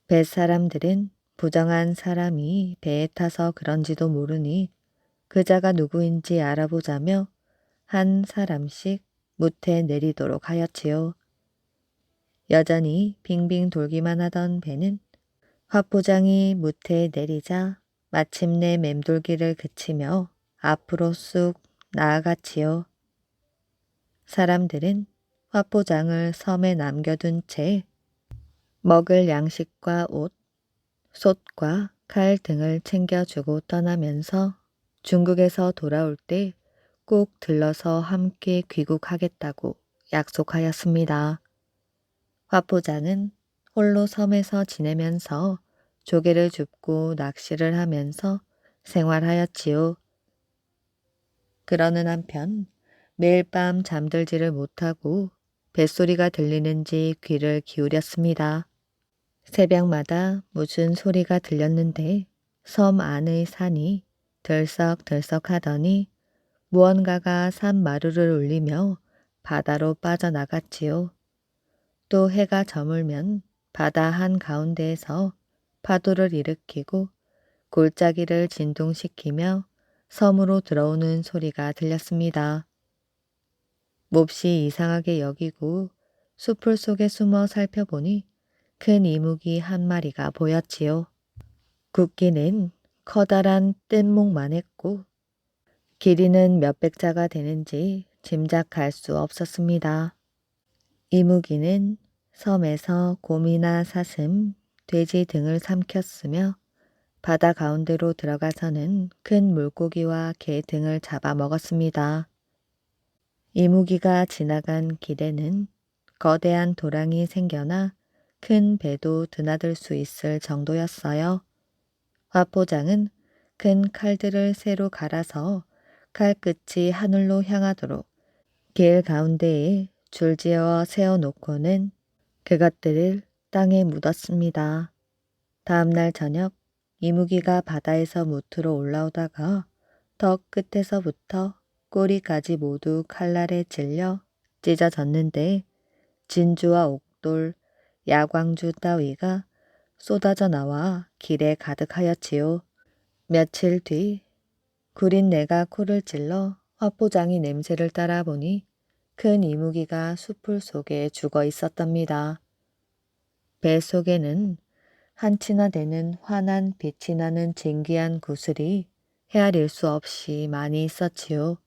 A: 뱃사람들은 부정한 사람이 배에 타서 그런지도 모르니 그자가 누구인지 알아보자며 한 사람씩 무태 내리도록 하였지요. 여전히 빙빙 돌기만 하던 배는 화포장이 무태에 내리자 마침내 맴돌기를 그치며 앞으로 쑥 나아갔지요. 사람들은 화포장을 섬에 남겨둔 채 먹을 양식과 옷, 솥과 칼 등을 챙겨주고 떠나면서 중국에서 돌아올 때 꼭 들러서 함께 귀국하겠다고 약속하였습니다. 화포장은 홀로 섬에서 지내면서 조개를 줍고 낚시를 하면서 생활하였지요. 그러는 한편 매일 밤 잠들지를 못하고 뱃소리가 들리는지 귀를 기울였습니다. 새벽마다 무슨 소리가 들렸는데 섬 안의 산이 들썩들썩하더니 무언가가 산 마루를 울리며 바다로 빠져나갔지요. 또 해가 저물면 바다 한가운데에서 파도를 일으키고 골짜기를 진동시키며 섬으로 들어오는 소리가 들렸습니다. 몹시 이상하게 여기고 숲을 속에 숨어 살펴보니 큰 이무기 한 마리가 보였지요. 굵기는 커다란 뗏목만 했고 길이는 몇백 자가 되는지 짐작할 수 없었습니다. 이무기는 섬에서 곰이나 사슴, 돼지 등을 삼켰으며 바다 가운데로 들어가서는 큰 물고기와 개 등을 잡아 먹었습니다. 이무기가 지나간 길에는 거대한 도랑이 생겨나 큰 배도 드나들 수 있을 정도였어요. 화포장은 큰 칼들을 새로 갈아서 칼끝이 하늘로 향하도록 길 가운데에 줄지어 세워놓고는 그것들을 땅에 묻었습니다. 다음날 저녁 이무기가 바다에서 무트로 올라오다가 턱 끝에서부터 꼬리까지 모두 칼날에 찔려 찢어졌는데 진주와 옥돌, 야광주 따위가 쏟아져 나와 길에 가득하였지요. 며칠 뒤 구린내가 코를 찔러 화포장이 냄새를 따라보니 큰 이무기가 수풀 속에 죽어 있었답니다. 배 속에는 한치나 되는 환한 빛이 나는 진귀한 구슬이 헤아릴 수 없이 많이 있었지요.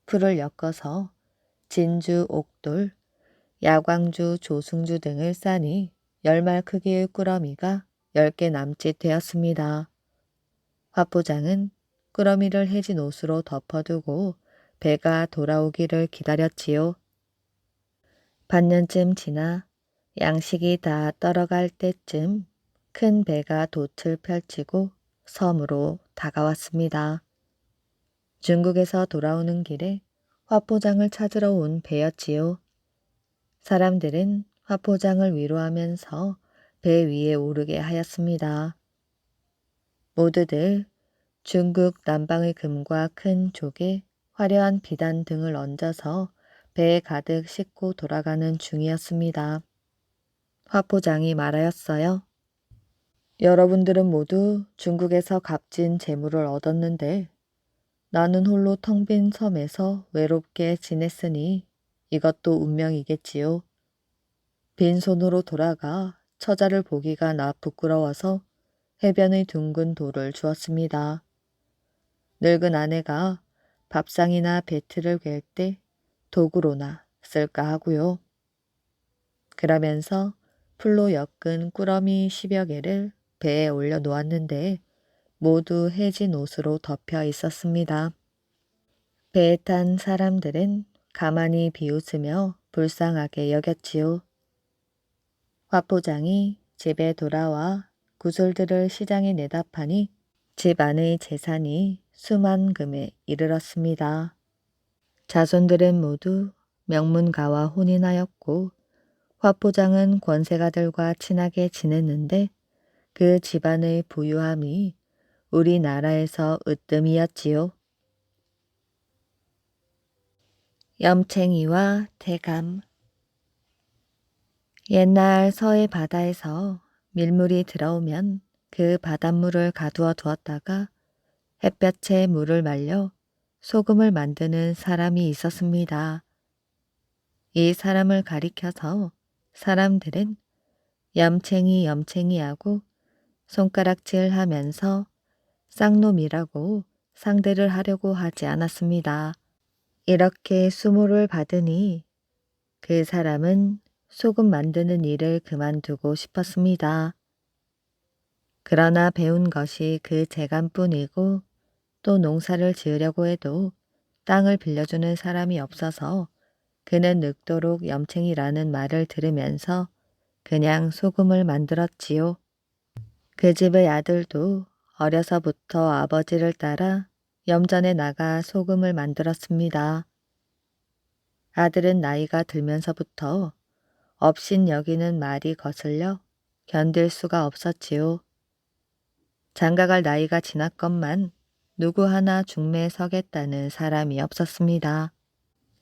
A: 풀을 엮어서 진주, 옥돌, 야광주, 조승주 등을 싸니 10말 크기의 꾸러미가 10개 남짓 되었습니다. 화포장은 꾸러미를 해진 옷으로 덮어두고 배가 돌아오기를 기다렸지요. 반년쯤 지나 양식이 다 떨어갈 때쯤 큰 배가 돛을 펼치고 섬으로 다가왔습니다. 중국에서 돌아오는 길에 화포장을 찾으러 온 배였지요. 사람들은 화포장을 위로하면서 배 위에 오르게 하였습니다. 모두들 중국 남방의 금과 큰 조개, 화려한 비단 등을 얹어서 배에 가득 싣고 돌아가는 중이었습니다. 화포장이 말하였어요. 여러분들은 모두 중국에서 값진 재물을 얻었는데 나는 홀로 텅 빈 섬에서 외롭게 지냈으니 이것도 운명이겠지요. 빈손으로 돌아가 처자를 보기가 나 부끄러워서 해변의 둥근 돌을 주었습니다. 늙은 아내가 밥상이나 배틀을 괸 때 도구로나 쓸까 하고요. 그러면서 풀로 엮은 꾸러미 10여 개를 배에 올려 놓았는데 모두 해진 옷으로 덮여 있었습니다. 배에 탄 사람들은 가만히 비웃으며 불쌍하게 여겼지요. 화포장이 집에 돌아와 구슬들을 시장에 내다 파니 집 안의 재산이 수만 금에 이르렀습니다. 자손들은 모두 명문가와 혼인하였고 화포장은 권세가들과 친하게 지냈는데 그 집안의 부유함이 우리나라에서 으뜸이었지요. 염챙이와 대감. 옛날 서해 바다에서 밀물이 들어오면 그 바닷물을 가두어 두었다가 햇볕에 물을 말려 소금을 만드는 사람이 있었습니다. 이 사람을 가리켜서 사람들은 염챙이 염챙이하고 손가락질 하면서 쌍놈이라고 상대를 하려고 하지 않았습니다. 이렇게 수모를 받으니 그 사람은 소금 만드는 일을 그만두고 싶었습니다. 그러나 배운 것이 그 재간뿐이고 또 농사를 지으려고 해도 땅을 빌려주는 사람이 없어서 그는 늙도록 염챙이라는 말을 들으면서 그냥 소금을 만들었지요. 그 집의 아들도 어려서부터 아버지를 따라 염전에 나가 소금을 만들었습니다. 아들은 나이가 들면서부터 업신 여기는 말이 거슬려 견딜 수가 없었지요. 장가갈 나이가 지났건만 누구 하나 중매에 서겠다는 사람이 없었습니다.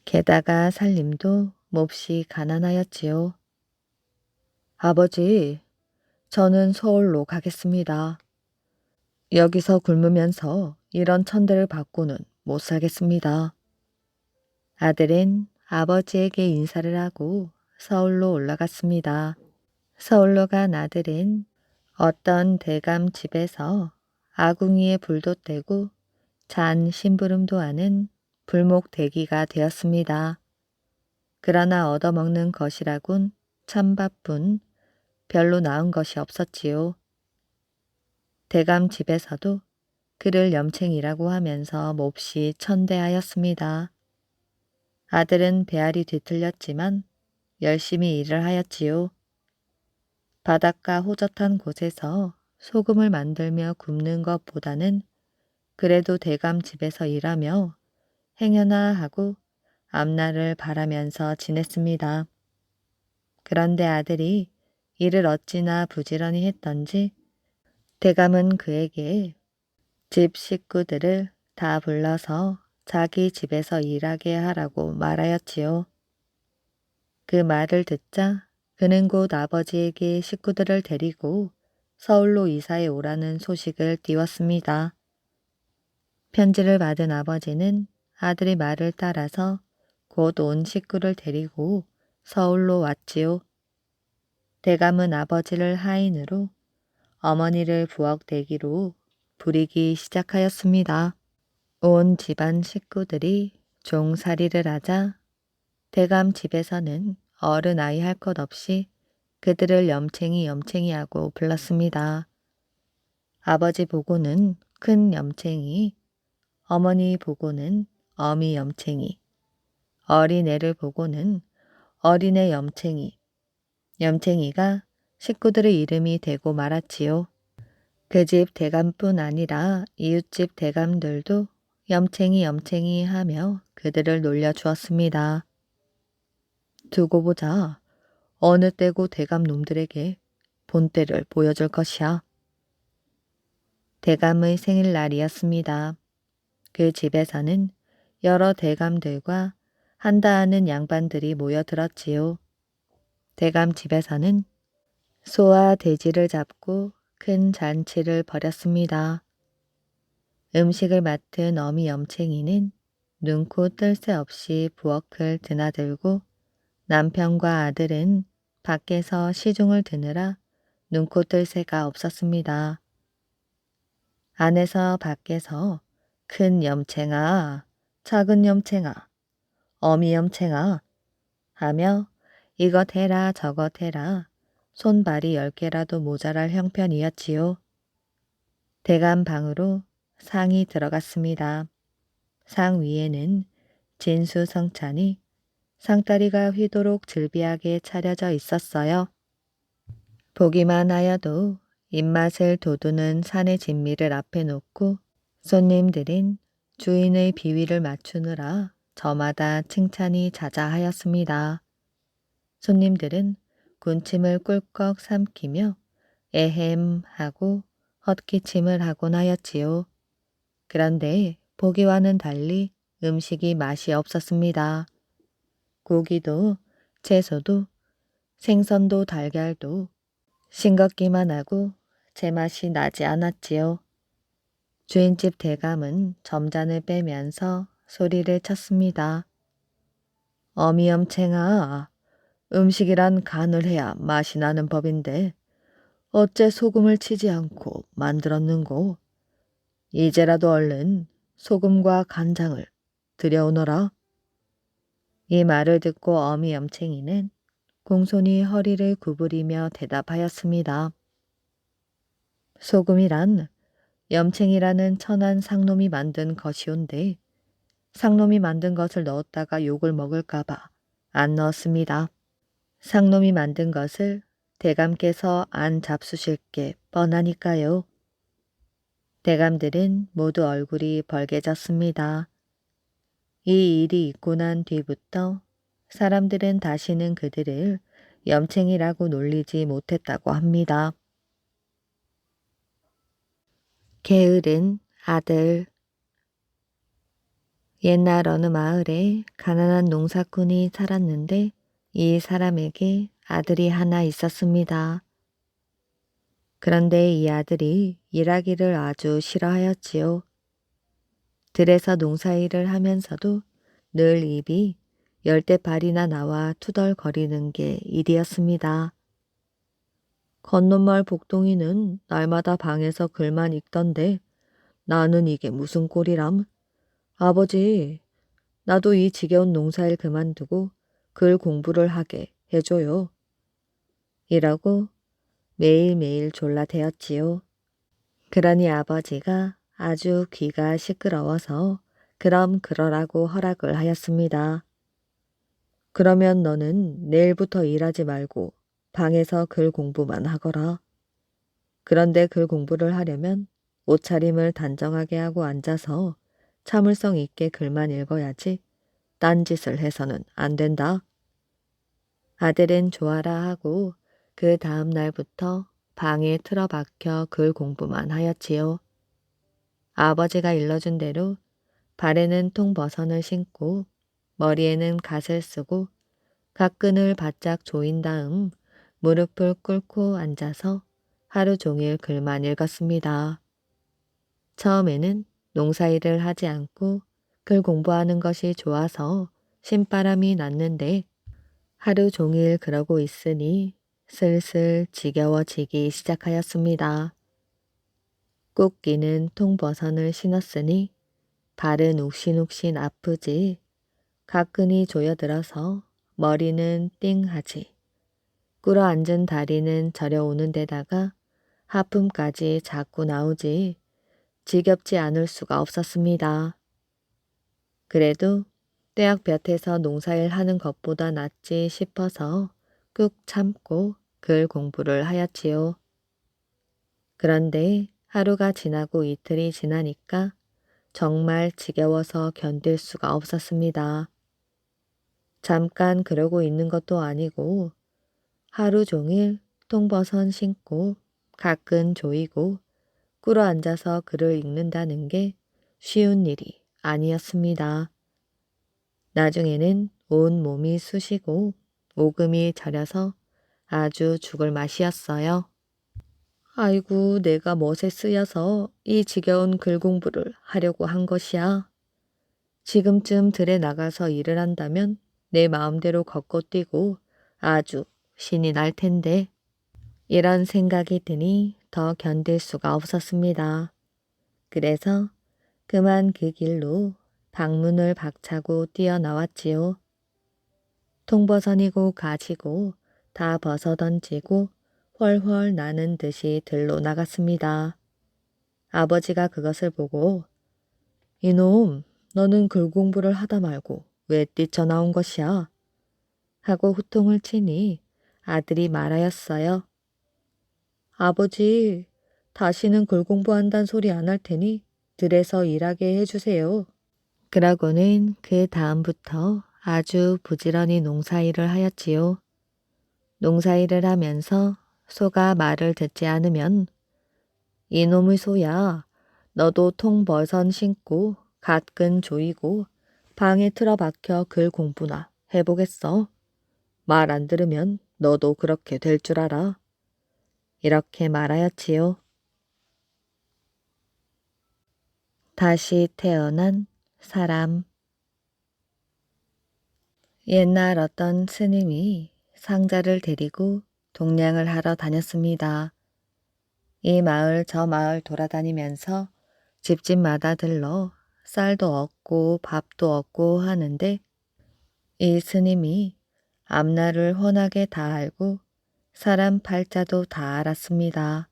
A: 게다가 살림도 몹시 가난하였지요. 아버지, 저는 서울로 가겠습니다. 여기서 굶으면서 이런 천대를 받고는 못 살겠습니다. 아들은 아버지에게 인사를 하고 서울로 올라갔습니다. 서울로 간 아들은 어떤 대감 집에서 아궁이에 불도 떼고 잔 심부름도 하는 불목대기가 되었습니다. 그러나 얻어먹는 것이라곤 찬밥뿐 별로 나은 것이 없었지요. 대감 집에서도 그를 염챙이라고 하면서 몹시 천대하였습니다. 아들은 배알이 뒤틀렸지만 열심히 일을 하였지요. 바닷가 호젓한 곳에서 소금을 만들며 굽는 것보다는 그래도 대감 집에서 일하며 행여나 하고 앞날을 바라면서 지냈습니다. 그런데 아들이 일을 어찌나 부지런히 했던지 대감은 그에게 집 식구들을 다 불러서 자기 집에서 일하게 하라고 말하였지요. 그 말을 듣자 그는 곧 아버지에게 식구들을 데리고 서울로 이사해 오라는 소식을 띄웠습니다. 편지를 받은 아버지는 아들의 말을 따라서 곧 온 식구를 데리고 서울로 왔지요. 대감은 아버지를 하인으로 어머니를 부엌대기로 부리기 시작하였습니다. 온 집안 식구들이 종살이를 하자 대감 집에서는 어른 아이 할 것 없이 그들을 염챙이 염챙이하고 불렀습니다. 아버지 보고는 큰 염챙이, 어머니 보고는 어미 염챙이, 어린애를 보고는 어린애 염챙이, 염챙이가 식구들의 이름이 되고 말았지요. 그 집 대감뿐 아니라 이웃집 대감들도 염챙이 염챙이 하며 그들을 놀려주었습니다. 두고 보자. 어느 때고 대감 놈들에게 본때를 보여줄 것이야. 대감의 생일날이었습니다. 그 집에서는 여러 대감들과 한다 하는 양반들이 모여들었지요. 대감 집에서는 소와 돼지를 잡고 큰 잔치를 벌였습니다. 음식을 맡은 어미 염챙이는 눈코 뜰 새 없이 부엌을 드나들고 남편과 아들은 밖에서 시중을 드느라 눈코 뜰 새가 없었습니다. 안에서 밖에서 큰 염챙아, 작은 염챙아, 어미 염챙아 하며 이것 해라 저것 해라 손발이 10개라도 모자랄 형편이었지요. 대감 방으로 상이 들어갔습니다. 상 위에는 진수성찬이 상다리가 휘도록 즐비하게 차려져 있었어요. 보기만 하여도 입맛을 돋우는 산의 진미를 앞에 놓고 손님들은 주인의 비위를 맞추느라 저마다 칭찬이 자자하였습니다. 손님들은 군침을 꿀꺽 삼키며 에헴 하고 헛기침을 하곤 하였지요. 그런데 보기와는 달리 음식이 맛이 없었습니다. 고기도 채소도 생선도 달걀도 싱겁기만 하고 제맛이 나지 않았지요. 주인집 대감은 점잔을 빼면서 소리를 쳤습니다. 어미염챙아, 음식이란 간을 해야 맛이 나는 법인데 어째 소금을 치지 않고 만들었는고? 이제라도 얼른 소금과 간장을 들여오너라. 이 말을 듣고 어미염챙이는 공손히 허리를 구부리며 대답하였습니다. 소금이란 염챙이라는 천한 상놈이 만든 것이온데 상놈이 만든 것을 넣었다가 욕을 먹을까봐 안 넣었습니다. 상놈이 만든 것을 대감께서 안 잡수실 게 뻔하니까요. 대감들은 모두 얼굴이 벌개졌습니다. 이 일이 있고 난 뒤부터 사람들은 다시는 그들을 염챙이라고 놀리지 못했다고 합니다. 게으른 아들. 옛날 어느 마을에 가난한 농사꾼이 살았는데 이 사람에게 아들이 하나 있었습니다. 그런데 이 아들이 일하기를 아주 싫어하였지요. 들에서 농사일을 하면서도 늘 입이 10대 발이나 나와 투덜거리는 게 일이었습니다. 건너마을 복동이는 날마다 방에서 글만 읽던데 나는 이게 무슨 꼴이람? 아버지, 나도 이 지겨운 농사일 그만두고 글 공부를 하게 해줘요. 이라고 매일매일 졸라대었지요. 그러니 아버지가 아주 귀가 시끄러워서 그럼 그러라고 허락을 하였습니다. 그러면 너는 내일부터 일하지 말고 방에서 글 공부만 하거라. 그런데 글 공부를 하려면 옷차림을 단정하게 하고 앉아서 참을성 있게 글만 읽어야지 딴짓을 해서는 안 된다. 아들은 좋아라 하고 그 다음 날부터 방에 틀어박혀 글 공부만 하였지요. 아버지가 일러준 대로 발에는 통버선을 신고 머리에는 갓을 쓰고 각끈을 바짝 조인 다음 무릎을 꿇고 앉아서 하루 종일 글만 읽었습니다. 처음에는 농사일을 하지 않고 글 공부하는 것이 좋아서 신바람이 났는데 하루 종일 그러고 있으니 슬슬 지겨워지기 시작하였습니다. 꼭 끼는 통버선을 신었으니 발은 욱신욱신 아프지 가끈이 조여들어서 머리는 띵하지 꿇어 앉은 다리는 저려오는 데다가 하품까지 자꾸 나오지 지겹지 않을 수가 없었습니다. 그래도 떼약볕에서 농사일 하는 것보다 낫지 싶어서 꾹 참고 글 공부를 하였지요. 그런데 하루가 지나고 이틀이 지나니까 정말 지겨워서 견딜 수가 없었습니다. 잠깐 그러고 있는 것도 아니고 하루 종일 통버선 신고 가끈 조이고 꿇어 앉아서 글을 읽는다는 게 쉬운 일이 아니었습니다. 나중에는 온 몸이 쑤시고 오금이 저려서 아주 죽을 맛이었어요. 아이고, 내가 멋에 쓰여서 이 지겨운 글 공부를 하려고 한 것이야. 지금쯤 들에 나가서 일을 한다면 내 마음대로 걷고 뛰고 아주 신이 날 텐데 이런 생각이 드니 더 견딜 수가 없었습니다. 그래서 그만 그 길로 방문을 박차고 뛰어나왔지요. 통버선이고 가지고 다 벗어던지고 훨훨 나는 듯이 들로 나갔습니다. 아버지가 그것을 보고 이놈, 너는 글 공부를 하다 말고 왜 뛰쳐나온 것이야? 하고 후통을 치니 아들이 말하였어요. 아버지, 다시는 글 공부한단 소리 안 할 테니 들에서 일하게 해주세요. 그러고는 그 다음부터 아주 부지런히 농사일을 하였지요. 농사일을 하면서 소가 말을 듣지 않으면 이놈의 소야, 너도 통벌선 신고 갓근 조이고 방에 틀어박혀 글 공부나 해보겠어. 말 안 들으면 너도 그렇게 될 줄 알아. 이렇게 말하였지요. 다시 태어난 사람. 옛날 어떤 스님이 상자를 데리고 동냥을 하러 다녔습니다. 이 마을 저 마을 돌아다니면서 집집마다 들러 쌀도 얻고 밥도 얻고 하는데 이 스님이 앞날을 훤하게 다 알고 사람 팔자도 다 알았습니다.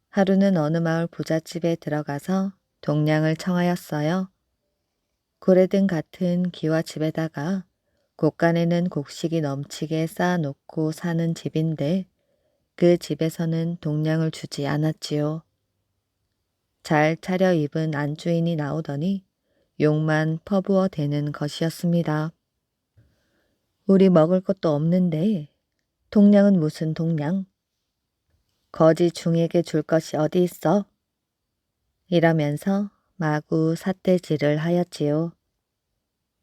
A: 하루는 어느 마을 부잣집에 들어가서 동냥을 청하였어요. 고래등 같은 기와집에다가 곳간에는 곡식이 넘치게 쌓아놓고 사는 집인데 그 집에서는 동냥을 주지 않았지요. 잘 차려입은 안주인이 나오더니 욕만 퍼부어 대는 것이었습니다. 우리 먹을 것도 없는데 동냥은 무슨 동냥? 거지 중에게 줄 것이 어디 있어? 이러면서 마구 삿대질을 하였지요.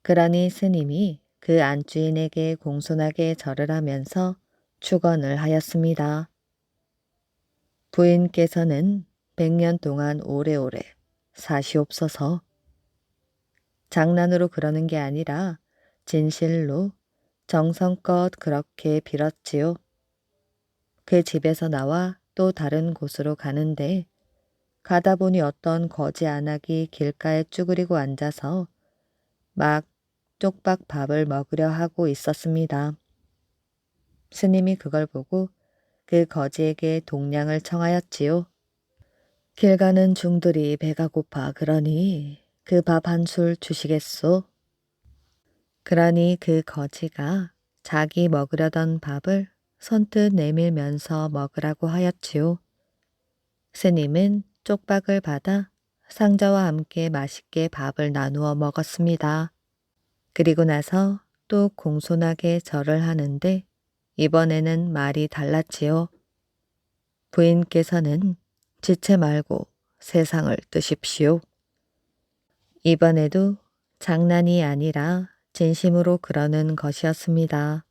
A: 그러니 스님이 그 안주인에게 공손하게 절을 하면서 축언을 하였습니다. 부인께서는 100년 동안 오래오래 사시옵소서. 장난으로 그러는 게 아니라 진실로 정성껏 그렇게 빌었지요. 그 집에서 나와 또 다른 곳으로 가는데 가다 보니 어떤 거지 안악이 길가에 쭈그리고 앉아서 막 쪽박 밥을 먹으려 하고 있었습니다. 스님이 그걸 보고 그 거지에게 동냥을 청하였지요. 길 가는 중들이 배가 고파 그러니 그 밥 한 술 주시겠소? 그러니 그 거지가 자기 먹으려던 밥을 선뜻 내밀면서 먹으라고 하였지요. 스님은 쪽박을 받아 상자와 함께 맛있게 밥을 나누어 먹었습니다. 그리고 나서 또 공손하게 절을 하는데 이번에는 말이 달랐지요. 부인께서는 지체 말고 세상을 뜨십시오. 이번에도 장난이 아니라 진심으로 그러는 것이었습니다.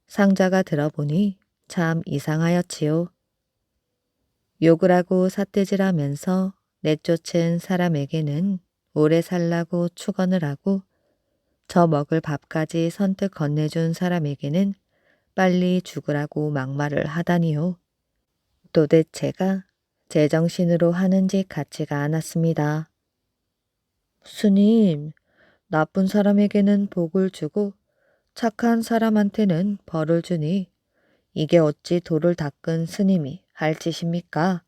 A: 상자가 들어보니 참 이상하였지요. 욕을 하고 삿대질하면서 내쫓은 사람에게는 오래 살라고 축원을 하고 저 먹을 밥까지 선뜻 건네준 사람에게는 빨리 죽으라고 막말을 하다니요. 도대체가 제정신으로 하는 짓 같지가 않았습니다. 스님, 나쁜 사람에게는 복을 주고 착한 사람한테는 벌을 주니 이게 어찌 돌을 닦은 스님이 할 짓입니까?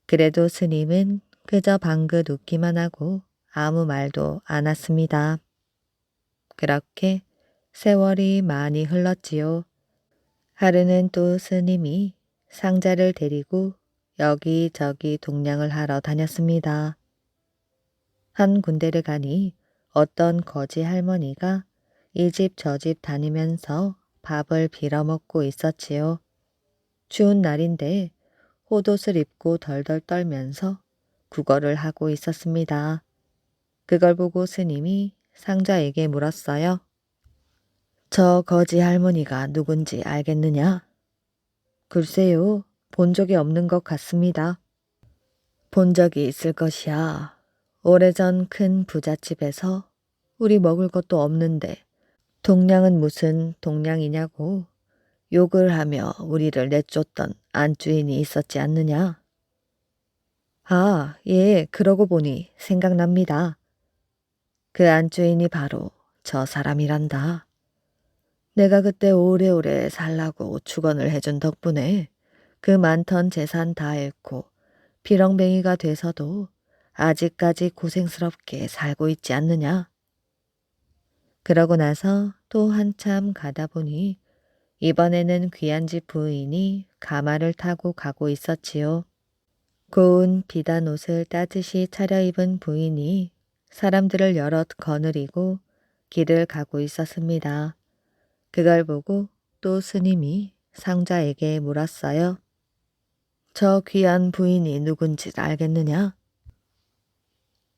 A: 그래도 스님은 그저 방긋 웃기만 하고 아무 말도 않았습니다. 그렇게 세월이 많이 흘렀지요. 하루는 또 스님이 상자를 데리고 여기저기 동냥을 하러 다녔습니다. 한 군데를 가니 어떤 거지 할머니가 이 집 저 집 다니면서 밥을 빌어먹고 있었지요. 추운 날인데 옷옷을 입고 덜덜 떨면서 구걸을 하고 있었습니다. 그걸 보고 스님이 상자에게 물었어요. 저 거지 할머니가 누군지 알겠느냐? 글쎄요, 본 적이 없는 것 같습니다. 본 적이 있을 것이야. 오래전 큰 부잣집에서 우리 먹을 것도 없는데 동량은 무슨 동량이냐고 욕을 하며 우리를 내쫓던 안주인이 있었지 않느냐? 아, 예, 그러고 보니 생각납니다. 그 안주인이 바로 저 사람이란다. 내가 그때 오래오래 살라고 축원을 해준 덕분에 그 많던 재산 다 잃고 비렁뱅이가 돼서도 아직까지 고생스럽게 살고 있지 않느냐? 그러고 나서 또 한참 가다 보니 이번에는 귀한 집 부인이 가마를 타고 가고 있었지요. 고운 비단 옷을 따뜻이 차려입은 부인이 사람들을 여럿 거느리고 길을 가고 있었습니다. 그걸 보고 또 스님이 상자에게 물었어요. 저 귀한 부인이 누군지 알겠느냐?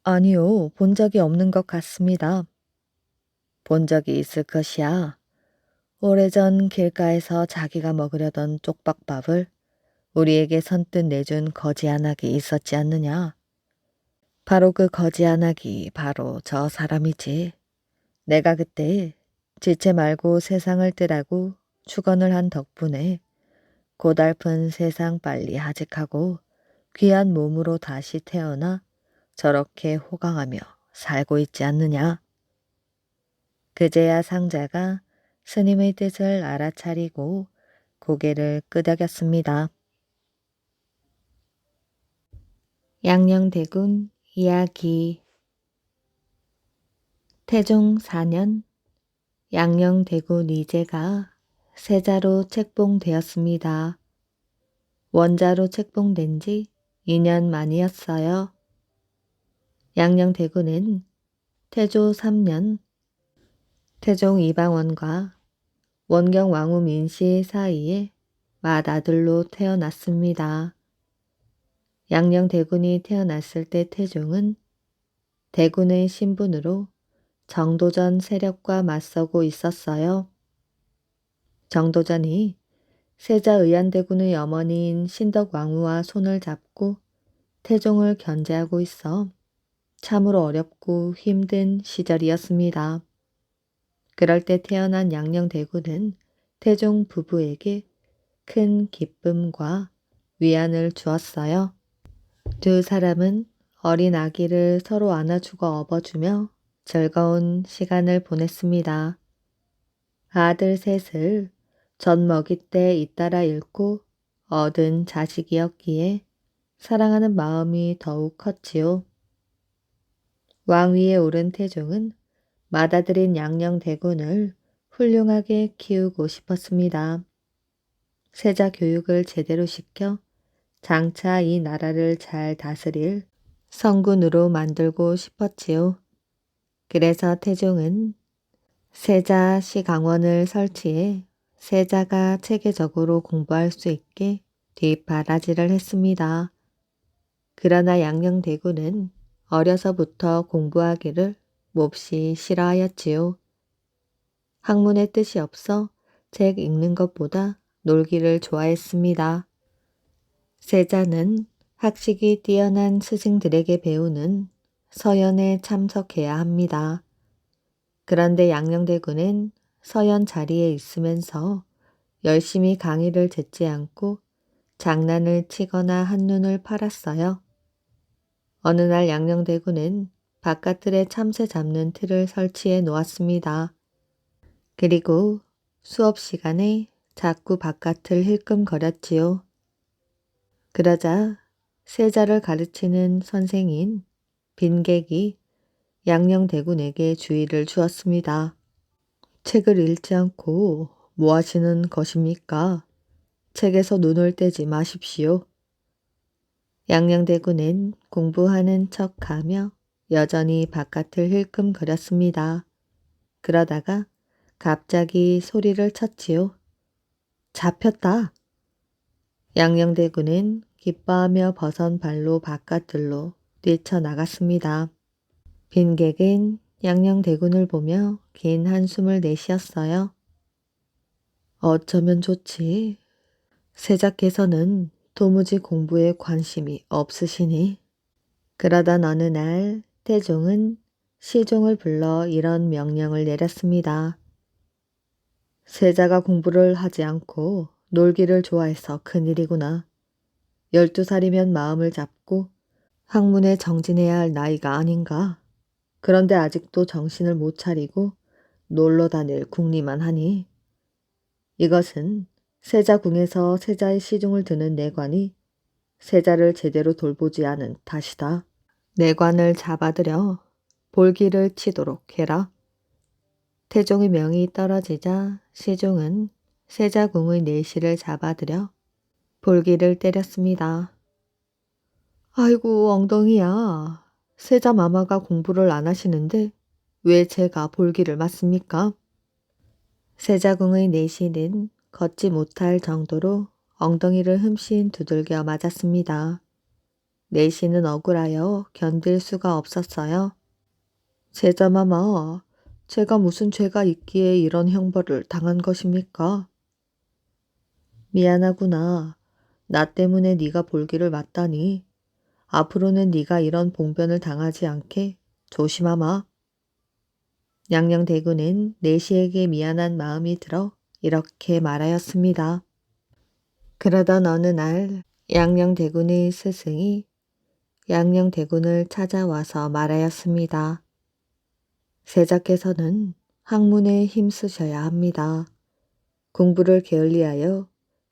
A: 아니요, 본 적이 없는 것 같습니다. 본 적이 있을 것이야. 오래전 길가에서 자기가 먹으려던 쪽박밥을 우리에게 선뜻 내준 거지아낙이 있었지 않느냐? 바로 그 거지아낙이 바로 저 사람이지. 내가 그때 지체 말고 세상을 뜨라고 축원을 한 덕분에 고달픈 세상 빨리 하직하고 귀한 몸으로 다시 태어나 저렇게 호강하며 살고 있지 않느냐. 그제야 상자가 스님의 뜻을 알아차리고 고개를 끄덕였습니다. 양녕대군 이야기. 태종 4년 양녕대군 이제가 세자로 책봉되었습니다. 원자로 책봉된 지 2년 만이었어요. 양녕대군은 태조 3년 태종 이방원과 원경 왕후 민씨 사이에 맏아들로 태어났습니다. 양녕대군이 태어났을 때 태종은 대군의 신분으로 정도전 세력과 맞서고 있었어요. 정도전이 세자 의안대군의 어머니인 신덕왕후와 손을 잡고 태종을 견제하고 있어 참으로 어렵고 힘든 시절이었습니다. 그럴 때 태어난 양녕대군은 태종 부부에게 큰 기쁨과 위안을 주었어요. 두 사람은 어린 아기를 서로 안아주고 업어주며 즐거운 시간을 보냈습니다. 아들 셋을 젖먹이 때 잇따라 잃고 얻은 자식이었기에 사랑하는 마음이 더욱 컸지요. 왕위에 오른 태종은 맏아들인 양녕대군을 훌륭하게 키우고 싶었습니다. 세자 교육을 제대로 시켜 장차 이 나라를 잘 다스릴 성군으로 만들고 싶었지요. 그래서 태종은 세자 시강원을 설치해 세자가 체계적으로 공부할 수 있게 뒷바라지를 했습니다. 그러나 양녕대군은 어려서부터 공부하기를 몹시 싫어하였지요. 학문의 뜻이 없어 책 읽는 것보다 놀기를 좋아했습니다. 세자는 학식이 뛰어난 스승들에게 배우는 서연에 참석해야 합니다. 그런데 양녕대군은 서연 자리에 있으면서 열심히 강의를 듣지 않고 장난을 치거나 한눈을 팔았어요. 어느 날 양녕대군은 바깥틀에 참새 잡는 틀을 설치해 놓았습니다. 그리고 수업 시간에 자꾸 바깥을 힐끔거렸지요. 그러자 세자를 가르치는 선생인 빈객이 양녕대군에게 주의를 주었습니다. 책을 읽지 않고 뭐 하시는 것입니까? 책에서 눈을 떼지 마십시오. 양녕대군은 공부하는 척하며 여전히 바깥을 힐끔거렸습니다. 그러다가 갑자기 소리를 쳤지요. 잡혔다. 양녕대군은 기뻐하며 벗은 발로 바깥들로 뛰쳐나갔습니다. 빈객은 양녕대군을 보며 긴 한숨을 내쉬었어요. 어쩌면 좋지. 세자께서는 도무지 공부에 관심이 없으시니. 그러던 어느 날 태종은 시종을 불러 이런 명령을 내렸습니다. 세자가 공부를 하지 않고 놀기를 좋아해서 큰일이구나. 12살이면 마음을 잡고 학문에 정진해야 할 나이가 아닌가. 그런데 아직도 정신을 못 차리고 놀러 다닐 궁리만 하니. 이것은 세자궁에서 세자의 시중을 드는 내관이 세자를 제대로 돌보지 않은 탓이다. 내관을 잡아들여 볼기를 치도록 해라. 태종의 명이 떨어지자 시종은 세자궁의 내시를 잡아들여 볼기를 때렸습니다. 아이고 엉덩이야. 세자 마마가 공부를 안 하시는데 왜 제가 볼기를 맞습니까? 세자궁의 내시는 걷지 못할 정도로 엉덩이를 흠씬 두들겨 맞았습니다. 내시는 억울하여 견딜 수가 없었어요. 세자마마, 제가 무슨 죄가 있기에 이런 형벌을 당한 것입니까? 미안하구나. 나 때문에 네가 볼기를 맞다니. 앞으로는 네가 이런 봉변을 당하지 않게 조심하마. 양녕대군은 내시에게 미안한 마음이 들어 이렇게 말하였습니다. 그러던 어느 날 양녕대군의 스승이 양녕대군을 찾아와서 말하였습니다. 세자께서는 학문에 힘쓰셔야 합니다. 공부를 게을리하여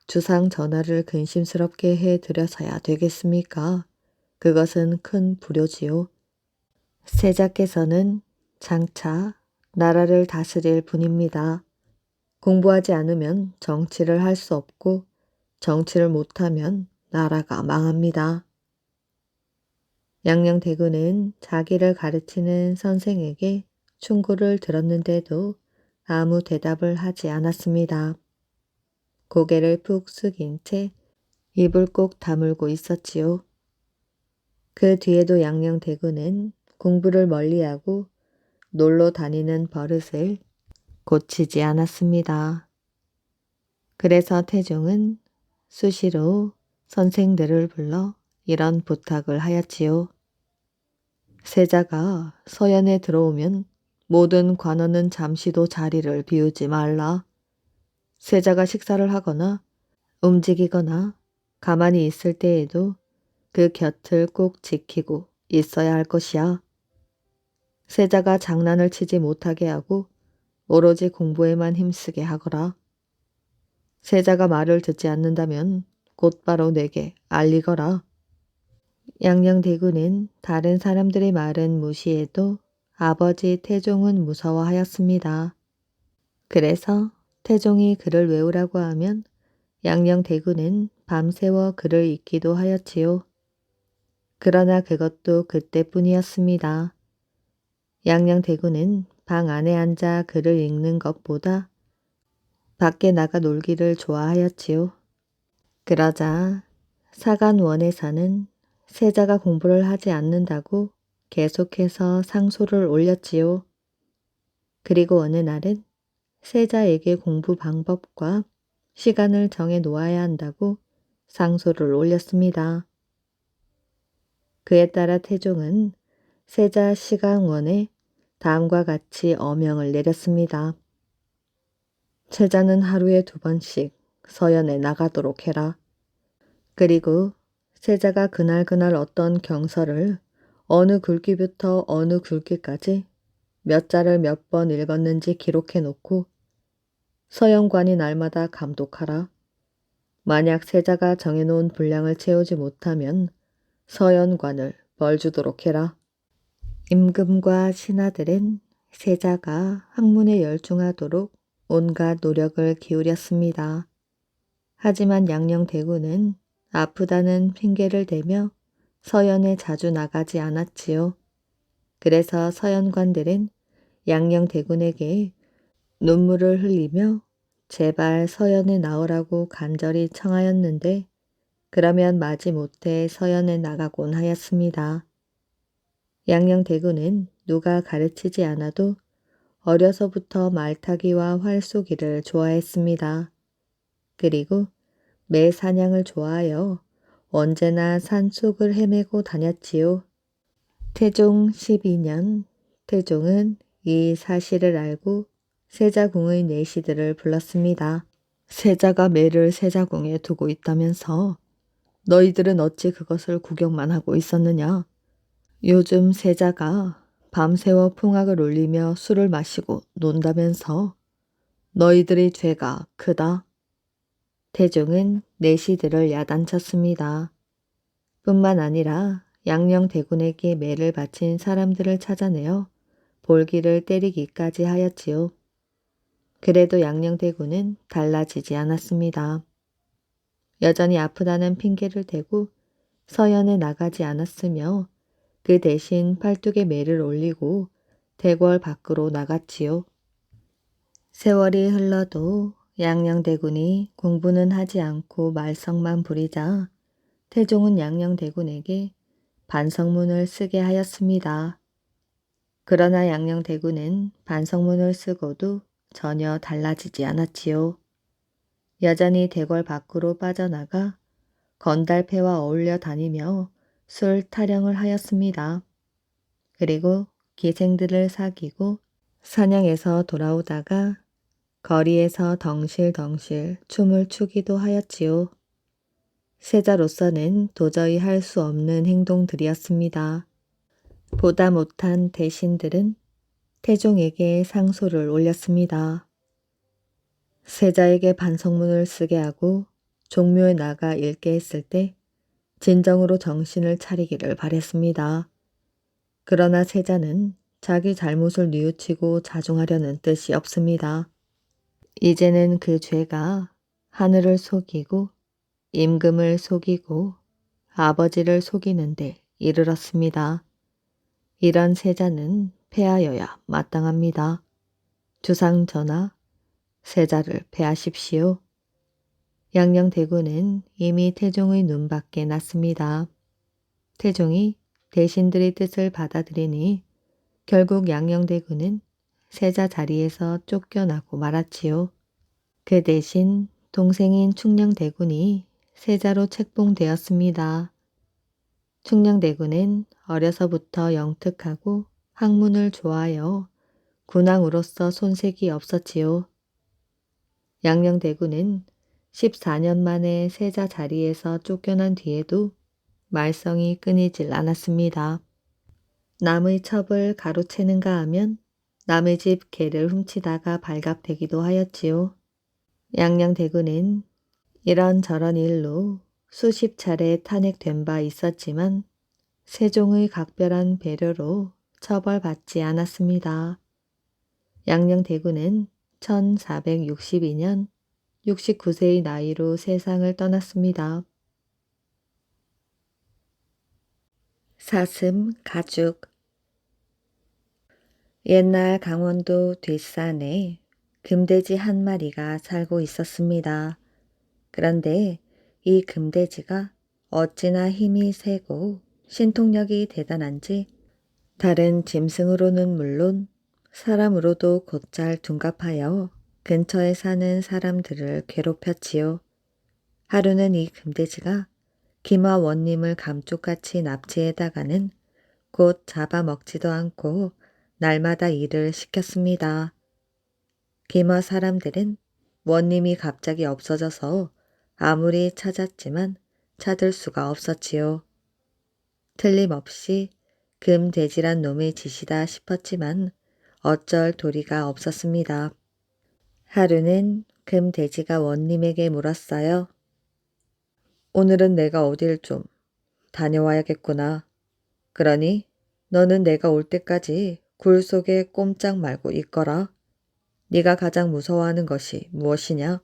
A: 주상 전하를 근심스럽게 해드려서야 되겠습니까? 그것은 큰 불효지요. 세자께서는 장차 나라를 다스릴 분입니다. 공부하지 않으면 정치를 할 수 없고 정치를 못하면 나라가 망합니다. 양녕대군은 자기를 가르치는 선생에게 충고를 들었는데도 아무 대답을 하지 않았습니다. 고개를 푹 숙인 채 입을 꼭 다물고 있었지요. 그 뒤에도 양녕대군은 공부를 멀리하고 놀러 다니는 버릇을 고치지 않았습니다. 그래서 태종은 수시로 선생들을 불러 이런 부탁을 하였지요. 세자가 서연에 들어오면 모든 관원은 잠시도 자리를 비우지 말라. 세자가 식사를 하거나 움직이거나 가만히 있을 때에도 그 곁을 꼭 지키고 있어야 할 것이야. 세자가 장난을 치지 못하게 하고 오로지 공부에만 힘쓰게 하거라. 세자가 말을 듣지 않는다면 곧바로 내게 알리거라. 양녕대군은 다른 사람들의 말은 무시해도 아버지 태종은 무서워하였습니다. 그래서 태종이 글을 외우라고 하면 양녕대군은 밤새워 글을 읽기도 하였지요. 그러나 그것도 그때뿐이었습니다. 양녕대군은 방 안에 앉아 글을 읽는 것보다 밖에 나가 놀기를 좋아하였지요. 그러자 사간원에서는 세자가 공부를 하지 않는다고 계속해서 상소를 올렸지요. 그리고 어느 날은 세자에게 공부 방법과 시간을 정해 놓아야 한다고 상소를 올렸습니다. 그에 따라 태종은 세자 시강원에 다음과 같이 어명을 내렸습니다. 세자는 하루에 2번씩 서연에 나가도록 해라. 그리고 세자가 그날 어떤 경서를 어느 글귀부터 어느 글귀까지 몇 자를 몇 번 읽었는지 기록해 놓고 서연관이 날마다 감독하라. 만약 세자가 정해놓은 분량을 채우지 못하면 서연관을 벌 주도록 해라. 임금과 신하들은 세자가 학문에 열중하도록 온갖 노력을 기울였습니다. 하지만 양녕대군은 아프다는 핑계를 대며 서연에 자주 나가지 않았지요. 그래서 서연관들은 양녕대군에게 눈물을 흘리며 제발 서연에 나오라고 간절히 청하였는데 그러면 마지못해 서연에 나가곤 하였습니다. 양녕대군은 누가 가르치지 않아도 어려서부터 말타기와 활쏘기를 좋아했습니다. 그리고 매 사냥을 좋아하여 언제나 산속을 헤매고 다녔지요. 태종 12년 태종은 이 사실을 알고 세자궁의 내시들을 불렀습니다. 세자가 매를 세자궁에 두고 있다면서 너희들은 어찌 그것을 구경만 하고 있었느냐? 요즘 세자가 밤새워 풍악을 울리며 술을 마시고 논다면서 너희들의 죄가 크다. 태종은 내시들을 야단쳤습니다. 뿐만 아니라 양녕대군에게 매를 바친 사람들을 찾아내어 볼기를 때리기까지 하였지요. 그래도 양녕대군은 달라지지 않았습니다. 여전히 아프다는 핑계를 대고 서연에 나가지 않았으며 그 대신 팔뚝에 매를 올리고 대궐 밖으로 나갔지요. 세월이 흘러도 양녕대군이 공부는 하지 않고 말썽만 부리자 태종은 양녕대군에게 반성문을 쓰게 하였습니다. 그러나 양녕대군은 반성문을 쓰고도 전혀 달라지지 않았지요. 여전히 대궐 밖으로 빠져나가 건달패와 어울려 다니며 술 타령을 하였습니다. 그리고 기생들을 사귀고 사냥에서 돌아오다가 거리에서 덩실덩실 춤을 추기도 하였지요. 세자로서는 도저히 할 수 없는 행동들이었습니다. 보다 못한 대신들은 태종에게 상소를 올렸습니다. 세자에게 반성문을 쓰게 하고 종묘에 나가 읽게 했을 때 진정으로 정신을 차리기를 바랬습니다. 그러나 세자는 자기 잘못을 뉘우치고 자중하려는 뜻이 없습니다. 이제는 그 죄가 하늘을 속이고 임금을 속이고 아버지를 속이는데 이르렀습니다. 이런 세자는 폐하여야 마땅합니다. 주상전하, 세자를 폐하십시오. 양녕대군은 이미 태종의 눈밖에 났습니다. 태종이 대신들의 뜻을 받아들이니 결국 양녕대군은 세자 자리에서 쫓겨나고 말았지요. 그 대신 동생인 충녕대군이 세자로 책봉되었습니다. 충녕대군은 어려서부터 영특하고 학문을 좋아하여 군왕으로서 손색이 없었지요. 양녕대군은 14년 만에 세자 자리에서 쫓겨난 뒤에도 말썽이 끊이질 않았습니다. 남의 첩을 가로채는가 하면 남의 집 개를 훔치다가 발갑되기도 하였지요. 양녕대군은 이런저런 일로 수십 차례 탄핵된 바 있었지만 세종의 각별한 배려로 처벌받지 않았습니다. 양녕대군은 1462년 69세의 나이로 세상을 떠났습니다. 사슴 가죽. 옛날 강원도 뒷산에 금돼지 한 마리가 살고 있었습니다. 그런데 이 금돼지가 어찌나 힘이 세고 신통력이 대단한지 다른 짐승으로는 물론 사람으로도 곧잘 둔갑하여 근처에 사는 사람들을 괴롭혔지요. 하루는 이 금돼지가 김화 원님을 감쪽같이 납치해다가는 곧 잡아먹지도 않고 날마다 일을 시켰습니다. 김화 사람들은 원님이 갑자기 없어져서 아무리 찾았지만 찾을 수가 없었지요. 틀림없이 금돼지란 놈의 짓이다 싶었지만 어쩔 도리가 없었습니다. 하루는 금돼지가 원님에게 물었어요. 오늘은 내가 어딜 좀 다녀와야겠구나. 그러니 너는 내가 올 때까지 굴 속에 꼼짝 말고 있거라. 네가 가장 무서워하는 것이 무엇이냐?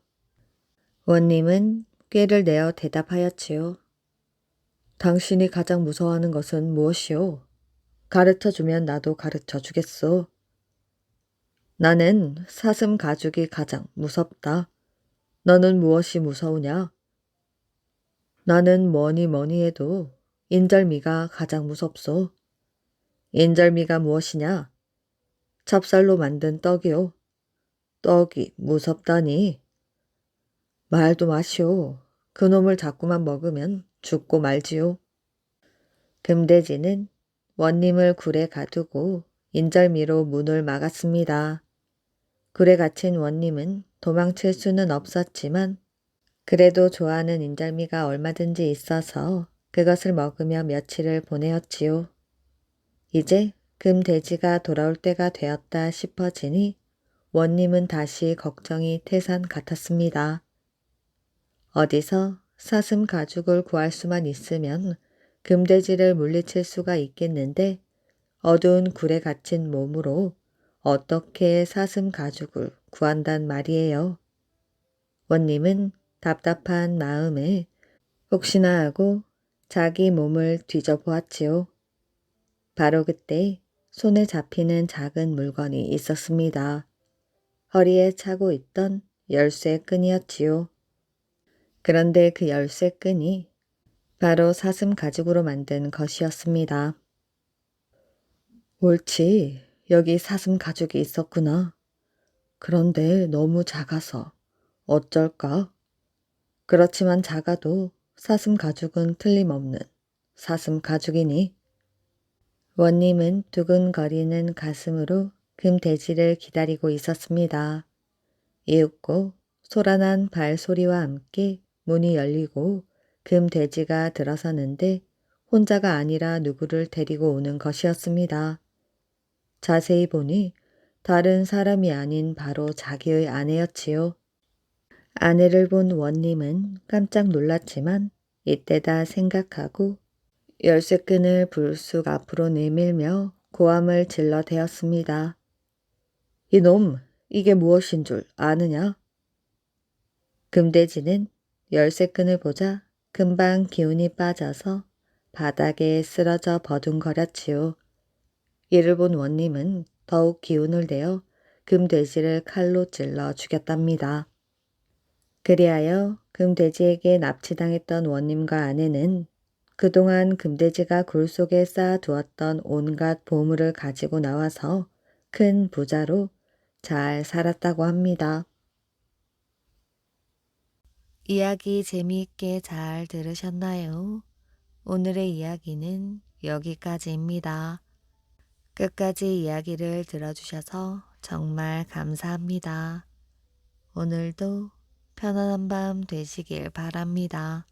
A: 원님은 꾀를 내어 대답하였지요. 당신이 가장 무서워하는 것은 무엇이오? 가르쳐주면 나도 가르쳐주겠소. 나는 사슴 가죽이 가장 무섭다. 너는 무엇이 무서우냐? 나는 뭐니 해도 인절미가 가장 무섭소. 인절미가 무엇이냐? 찹쌀로 만든 떡이요. 떡이 무섭다니. 말도 마시오. 그놈을 자꾸만 먹으면 죽고 말지요. 금돼지는 원님을 굴에 가두고 인절미로 문을 막았습니다. 굴에 갇힌 원님은 도망칠 수는 없었지만 그래도 좋아하는 인절미가 얼마든지 있어서 그것을 먹으며 며칠을 보내었지요. 이제 금돼지가 돌아올 때가 되었다 싶어지니 원님은 다시 걱정이 태산 같았습니다. 어디서 사슴 가죽을 구할 수만 있으면 금돼지를 물리칠 수가 있겠는데 어두운 굴에 갇힌 몸으로 어떻게 사슴 가죽을 구한단 말이에요. 원님은 답답한 마음에 혹시나 하고 자기 몸을 뒤져보았지요. 바로 그때 손에 잡히는 작은 물건이 있었습니다. 허리에 차고 있던 열쇠 끈이었지요. 그런데 그 열쇠 끈이 바로 사슴 가죽으로 만든 것이었습니다. 옳지, 여기 사슴 가죽이 있었구나. 그런데 너무 작아서 어쩔까? 그렇지만 작아도 사슴 가죽은 틀림없는 사슴 가죽이니. 원님은 두근거리는 가슴으로 금돼지를 기다리고 있었습니다. 이윽고 소란한 발소리와 함께 문이 열리고 금돼지가 들어서는데 혼자가 아니라 누구를 데리고 오는 것이었습니다. 자세히 보니 다른 사람이 아닌 바로 자기의 아내였지요. 아내를 본 원님은 깜짝 놀랐지만 이때다 생각하고 열쇠끈을 불쑥 앞으로 내밀며 고함을 질러대었습니다. 이놈, 이게 무엇인 줄 아느냐? 금돼지는 열쇠끈을 보자 금방 기운이 빠져서 바닥에 쓰러져 버둥거렸지요. 이를 본 원님은 더욱 기운을 내어 금돼지를 칼로 찔러 죽였답니다. 그리하여 금돼지에게 납치당했던 원님과 아내는 그동안 금돼지가 굴 속에 쌓아두었던 온갖 보물을 가지고 나와서 큰 부자로 잘 살았다고 합니다. 이야기 재미있게 잘 들으셨나요? 오늘의 이야기는 여기까지입니다. 끝까지 이야기를 들어주셔서 정말 감사합니다. 오늘도 편안한 밤 되시길 바랍니다.